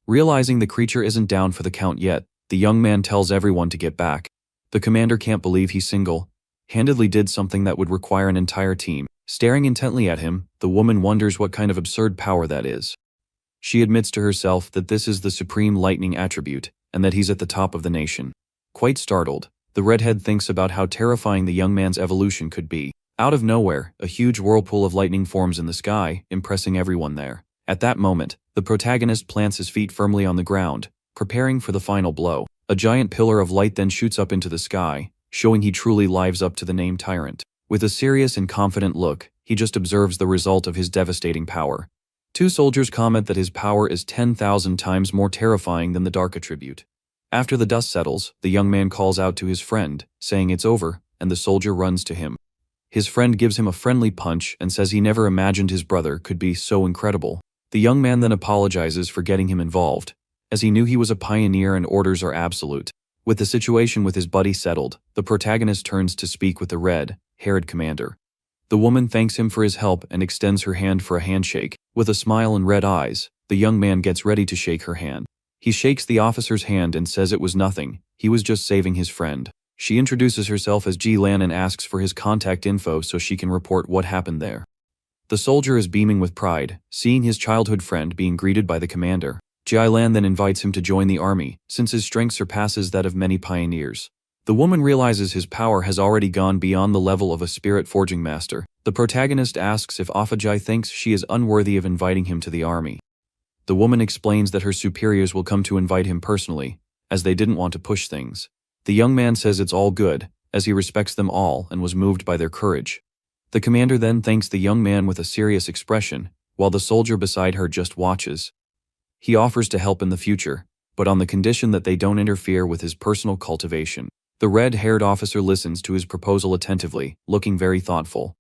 Realizing the creature isn't down for the count yet, the young man tells everyone to get back. The commander can't believe he single-handedly did something that would require an entire team. Staring intently at him, the woman wonders what kind of absurd power that is. She admits to herself that this is the supreme lightning attribute, and that he's at the top of the nation. Quite startled, the redhead thinks about how terrifying the young man's evolution could be. Out of nowhere, a huge whirlpool of lightning forms in the sky, impressing everyone there. At that moment, the protagonist plants his feet firmly on the ground, preparing for the final blow. A giant pillar of light then shoots up into the sky, showing he truly lives up to the name Tyrant. With a serious and confident look, he just observes the result of his devastating power. Two soldiers comment that his power is 10,000 times more terrifying than the dark attribute. After the dust settles, the young man calls out to his friend, saying it's over, and the soldier runs to him. His friend gives him a friendly punch and says he never imagined his brother could be so incredible. The young man then apologizes for getting him involved, as he knew he was a pioneer and orders are absolute. With the situation with his buddy settled, the protagonist turns to speak with the red-haired commander. The woman thanks him for his help and extends her hand for a handshake. With a smile and red eyes, the young man gets ready to shake her hand. He shakes the officer's hand and says it was nothing, he was just saving his friend. She introduces herself as Ji-lan and asks for his contact info so she can report what happened there. The soldier is beaming with pride, seeing his childhood friend being greeted by the commander. Ji-lan then invites him to join the army, since his strength surpasses that of many pioneers. The woman realizes his power has already gone beyond the level of a spirit forging master. The protagonist asks if Afajai thinks she is unworthy of inviting him to the army. The woman explains that her superiors will come to invite him personally, as they didn't want to push things. The young man says it's all good, as he respects them all and was moved by their courage. The commander then thanks the young man with a serious expression, while the soldier beside her just watches. He offers to help in the future, but on the condition that they don't interfere with his personal cultivation. The red-haired officer listens to his proposal attentively, looking very thoughtful.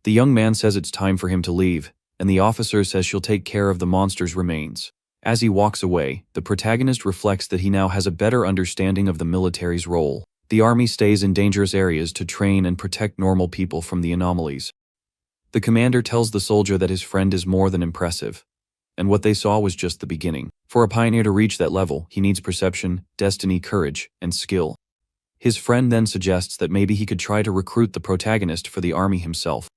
The young man says it's time for him to leave, and the officer says she'll take care of the monster's remains. As he walks away, the protagonist reflects that he now has a better understanding of the military's role. The army stays in dangerous areas to train and protect normal people from the anomalies. The commander tells the soldier that his friend is more than impressive, and what they saw was just the beginning. For a pioneer to reach that level, he needs perception, destiny, courage, and skill. His friend then suggests that maybe he could try to recruit the protagonist for the army himself.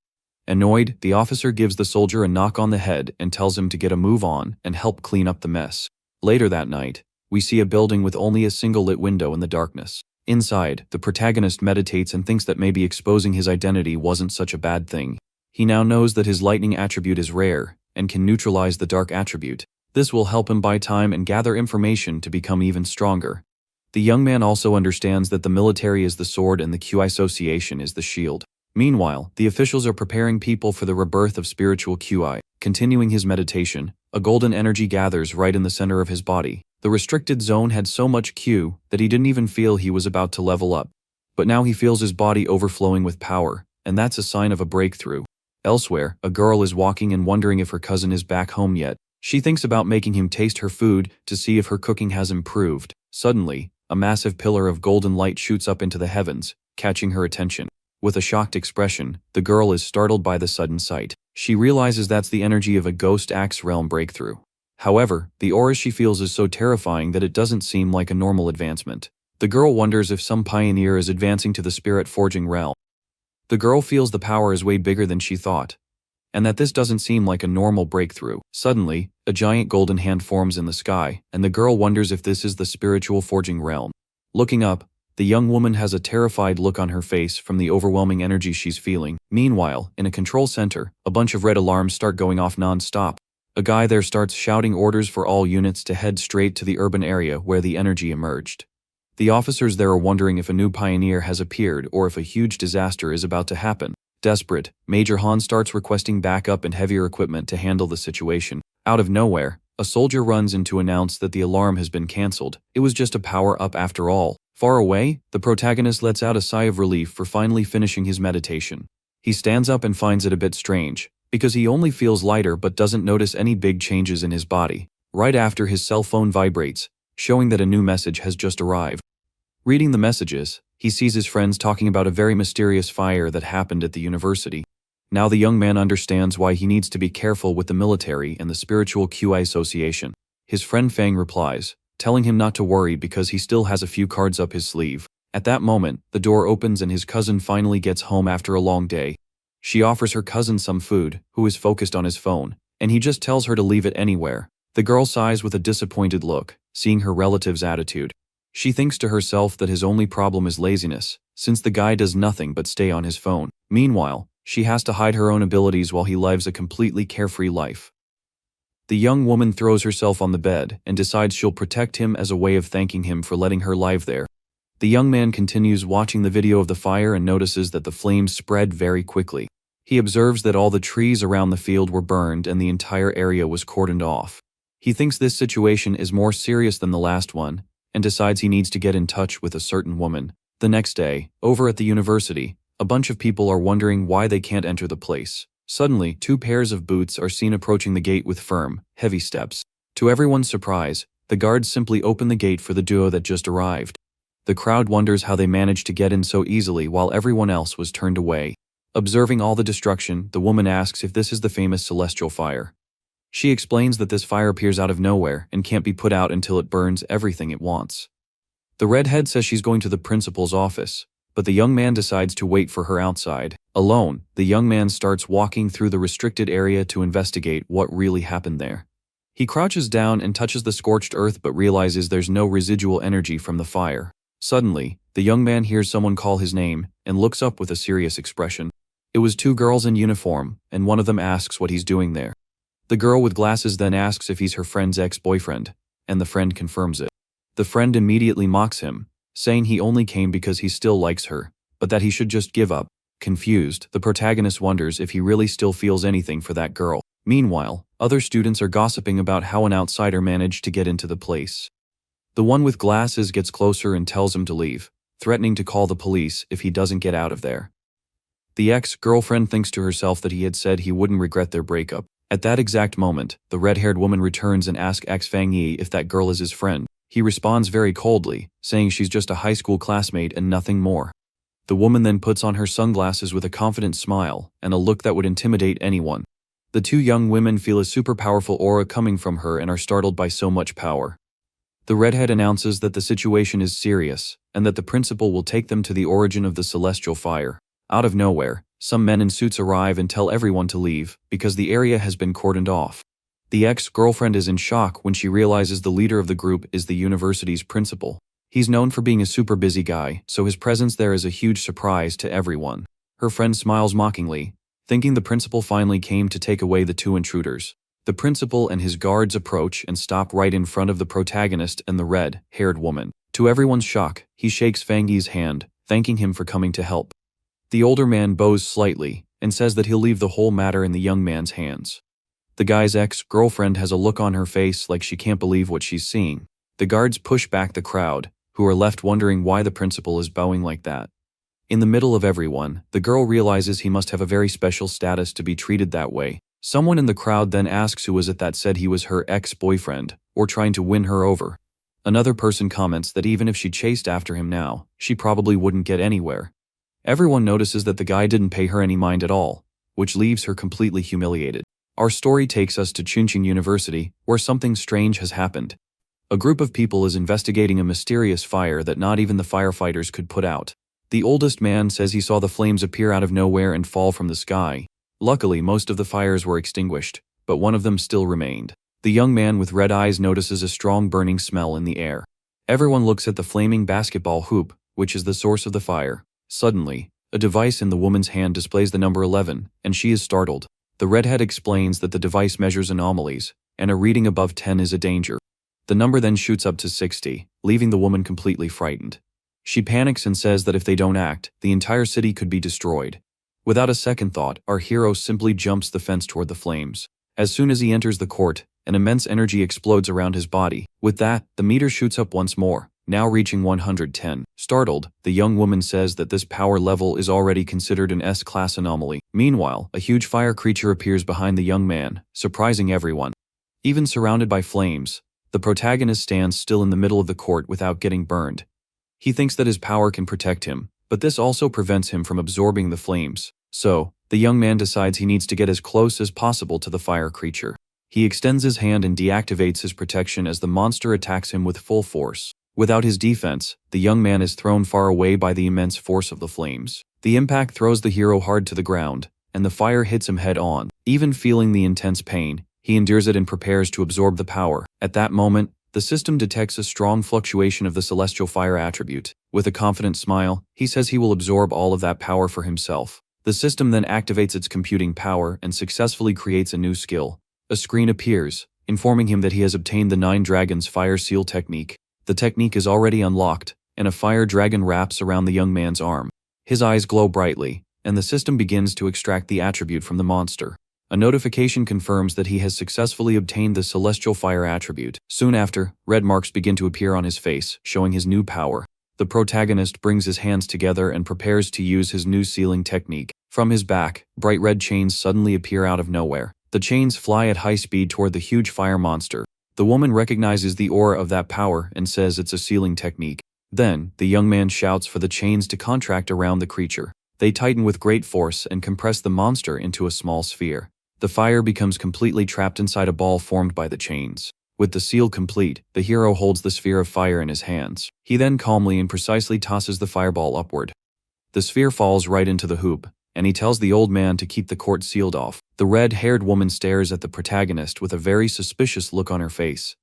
Annoyed, the officer gives the soldier a knock on the head and tells him to get a move on and help clean up the mess. Later that night, we see a building with only a single lit window in the darkness. Inside, the protagonist meditates and thinks that maybe exposing his identity wasn't such a bad thing. He now knows that his lightning attribute is rare and can neutralize the dark attribute. This will help him buy time and gather information to become even stronger. The young man also understands that the military is the sword and the QI association is the shield. Meanwhile, the officials are preparing people for the rebirth of spiritual QI. Continuing his meditation, a golden energy gathers right in the center of his body. The restricted zone had so much Q that he didn't even feel he was about to level up. But now he feels his body overflowing with power, and that's a sign of a breakthrough. Elsewhere, a girl is walking and wondering if her cousin is back home yet. She thinks about making him taste her food to see if her cooking has improved. Suddenly, a massive pillar of golden light shoots up into the heavens, catching her attention. With a shocked expression, the girl is startled by the sudden sight. She realizes that's the energy of a ghost axe realm breakthrough. However, the aura she feels is so terrifying that it doesn't seem like a normal advancement. The girl wonders if some pioneer is advancing to the spirit forging realm. The girl feels the power is way bigger than she thought, and that this doesn't seem like a normal breakthrough. Suddenly, a giant golden hand forms in the sky, and the girl wonders if this is the spiritual forging realm. Looking up, the young woman has a terrified look on her face from the overwhelming energy she's feeling. Meanwhile, in a control center, a bunch of red alarms start going off non-stop. A guy there starts shouting orders for all units to head straight to the urban area where the energy emerged. The officers there are wondering if a new pioneer has appeared or if a huge disaster is about to happen. Desperate, Major Han starts requesting backup and heavier equipment to handle the situation. Out of nowhere, a soldier runs in to announce that the alarm has been cancelled. It was just a power-up after all. Far away, the protagonist lets out a sigh of relief for finally finishing his meditation. He stands up and finds it a bit strange, because he only feels lighter but doesn't notice any big changes in his body. Right after, his cell phone vibrates, showing that a new message has just arrived. Reading the messages, he sees his friends talking about a very mysterious fire that happened at the university. Now the young man understands why he needs to be careful with the military and the spiritual QI association. His friend Fang replies, telling him not to worry because he still has a few cards up his sleeve. At that moment, the door opens and his cousin finally gets home after a long day. She offers her cousin some food, who is focused on his phone, and he just tells her to leave it anywhere. The girl sighs with a disappointed look, seeing her relative's attitude. She thinks to herself that his only problem is laziness, since the guy does nothing but stay on his phone. Meanwhile, she has to hide her own abilities while he lives a completely carefree life. The young woman throws herself on the bed and decides she'll protect him as a way of thanking him for letting her live there. The young man continues watching the video of the fire and notices that the flames spread very quickly. He observes that all the trees around the field were burned and the entire area was cordoned off. He thinks this situation is more serious than the last one, and decides he needs to get in touch with a certain woman. The next day, over at the university, a bunch of people are wondering why they can't enter the place. Suddenly, 2 pairs of boots are seen approaching the gate with firm, heavy steps. To everyone's surprise, the guards simply open the gate for the duo that just arrived. The crowd wonders how they managed to get in so easily while everyone else was turned away. Observing all the destruction, the woman asks if this is the famous celestial fire. She explains that this fire appears out of nowhere and can't be put out until it burns everything it wants. The redhead says she's going to the principal's office, but the young man decides to wait for her outside. Alone, the young man starts walking through the restricted area to investigate what really happened there. He crouches down and touches the scorched earth but realizes there's no residual energy from the fire. Suddenly, the young man hears someone call his name and looks up with a serious expression. It was 2 girls in uniform, and one of them asks what he's doing there. The girl with glasses then asks if he's her friend's ex-boyfriend, and the friend confirms it. The friend immediately mocks him, saying he only came because he still likes her, but that he should just give up. Confused, the protagonist wonders if he really still feels anything for that girl. Meanwhile, other students are gossiping about how an outsider managed to get into the place. The one with glasses gets closer and tells him to leave, threatening to call the police if he doesn't get out of there. The ex-girlfriend thinks to herself that he had said he wouldn't regret their breakup. At that exact moment, the red-haired woman returns and asks Fang Yi if that girl is his friend. He responds very coldly, saying she's just a high school classmate and nothing more. The woman then puts on her sunglasses with a confident smile and a look that would intimidate anyone. The 2 young women feel a super powerful aura coming from her and are startled by so much power. The redhead announces that the situation is serious and that the principal will take them to the origin of the celestial fire. Out of nowhere, some men in suits arrive and tell everyone to leave because the area has been cordoned off. The ex-girlfriend is in shock when she realizes the leader of the group is the university's principal. He's known for being a super busy guy, so his presence there is a huge surprise to everyone. Her friend smiles mockingly, thinking the principal finally came to take away the 2 intruders. The principal and his guards approach and stop right in front of the protagonist and the red-haired woman. To everyone's shock, he shakes Fang Yi's hand, thanking him for coming to help. The older man bows slightly and says that he'll leave the whole matter in the young man's hands. The guy's ex-girlfriend has a look on her face like she can't believe what she's seeing. The guards push back the crowd, who are left wondering why the principal is bowing like that. In the middle of everyone, the girl realizes he must have a very special status to be treated that way. Someone in the crowd then asks who was it that said he was her ex-boyfriend, or trying to win her over. Another person comments that even if she chased after him now, she probably wouldn't get anywhere. Everyone notices that the guy didn't pay her any mind at all, which leaves her completely humiliated. Our story takes us to Chunqing University, where something strange has happened. A group of people is investigating a mysterious fire that not even the firefighters could put out. The oldest man says he saw the flames appear out of nowhere and fall from the sky. Luckily, most of the fires were extinguished, but one of them still remained. The young man with red eyes notices a strong burning smell in the air. Everyone looks at the flaming basketball hoop, which is the source of the fire. Suddenly, a device in the woman's hand displays the number 11, and she is startled. The redhead explains that the device measures anomalies, and a reading above 10 is a danger. The number then shoots up to 60, leaving the woman completely frightened. She panics and says that if they don't act, the entire city could be destroyed. Without a second thought, our hero simply jumps the fence toward the flames. As soon as he enters the court, an immense energy explodes around his body. With that, the meter shoots up once more, now reaching 110. Startled, the young woman says that this power level is already considered an S-class anomaly. Meanwhile, a huge fire creature appears behind the young man, surprising everyone. Even surrounded by flames, the protagonist stands still in the middle of the court without getting burned. He thinks that his power can protect him, but this also prevents him from absorbing the flames. So, the young man decides he needs to get as close as possible to the fire creature. He extends his hand and deactivates his protection as the monster attacks him with full force. Without his defense, the young man is thrown far away by the immense force of the flames. The impact throws the hero hard to the ground, and the fire hits him head on. Even feeling the intense pain, he endures it and prepares to absorb the power. At that moment, the system detects a strong fluctuation of the celestial fire attribute. With a confident smile, he says he will absorb all of that power for himself. The system then activates its computing power and successfully creates a new skill. A screen appears, informing him that he has obtained the 9 Dragons Fire Seal technique. The technique is already unlocked, and a fire dragon wraps around the young man's arm. His eyes glow brightly, and the system begins to extract the attribute from the monster. A notification confirms that he has successfully obtained the celestial fire attribute. Soon after, red marks begin to appear on his face, showing his new power. The protagonist brings his hands together and prepares to use his new sealing technique. From his back, bright red chains suddenly appear out of nowhere. The chains fly at high speed toward the huge fire monster. The woman recognizes the aura of that power and says it's a sealing technique. Then, the young man shouts for the chains to contract around the creature. They tighten with great force and compress the monster into a small sphere. The fire becomes completely trapped inside a ball formed by the chains. With the seal complete, the hero holds the sphere of fire in his hands. He then calmly and precisely tosses the fireball upward. The sphere falls right into the hoop, and he tells the old man to keep the court sealed off. The red-haired woman stares at the protagonist with a very suspicious look on her face.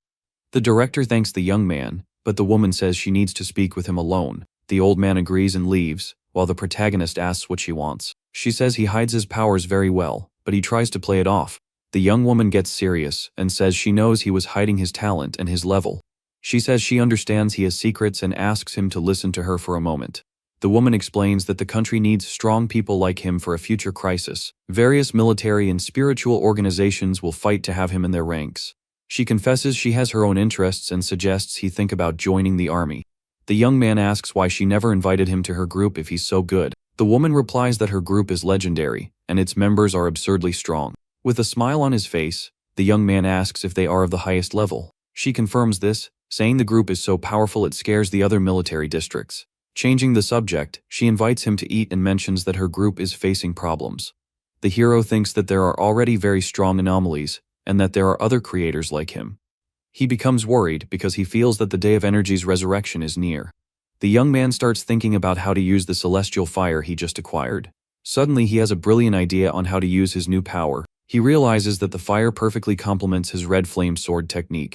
The director thanks the young man, but the woman says she needs to speak with him alone. The old man agrees and leaves, while the protagonist asks what she wants. She says he hides his powers very well, but he tries to play it off. The young woman gets serious and says she knows he was hiding his talent and his level. She says she understands he has secrets and asks him to listen to her for a moment. The woman explains that the country needs strong people like him for a future crisis. Various military and spiritual organizations will fight to have him in their ranks. She confesses she has her own interests and suggests he think about joining the army. The young man asks why she never invited him to her group if he's so good. The woman replies that her group is legendary, and its members are absurdly strong. With a smile on his face, the young man asks if they are of the highest level. She confirms this, saying the group is so powerful it scares the other military districts. Changing the subject, she invites him to eat and mentions that her group is facing problems. The hero thinks that there are already very strong anomalies, and that there are other creators like him. He becomes worried because he feels that the day of energy's resurrection is near. The young man starts thinking about how to use the celestial fire he just acquired. Suddenly he has a brilliant idea on how to use his new power. He realizes that the fire perfectly complements his red flame sword technique.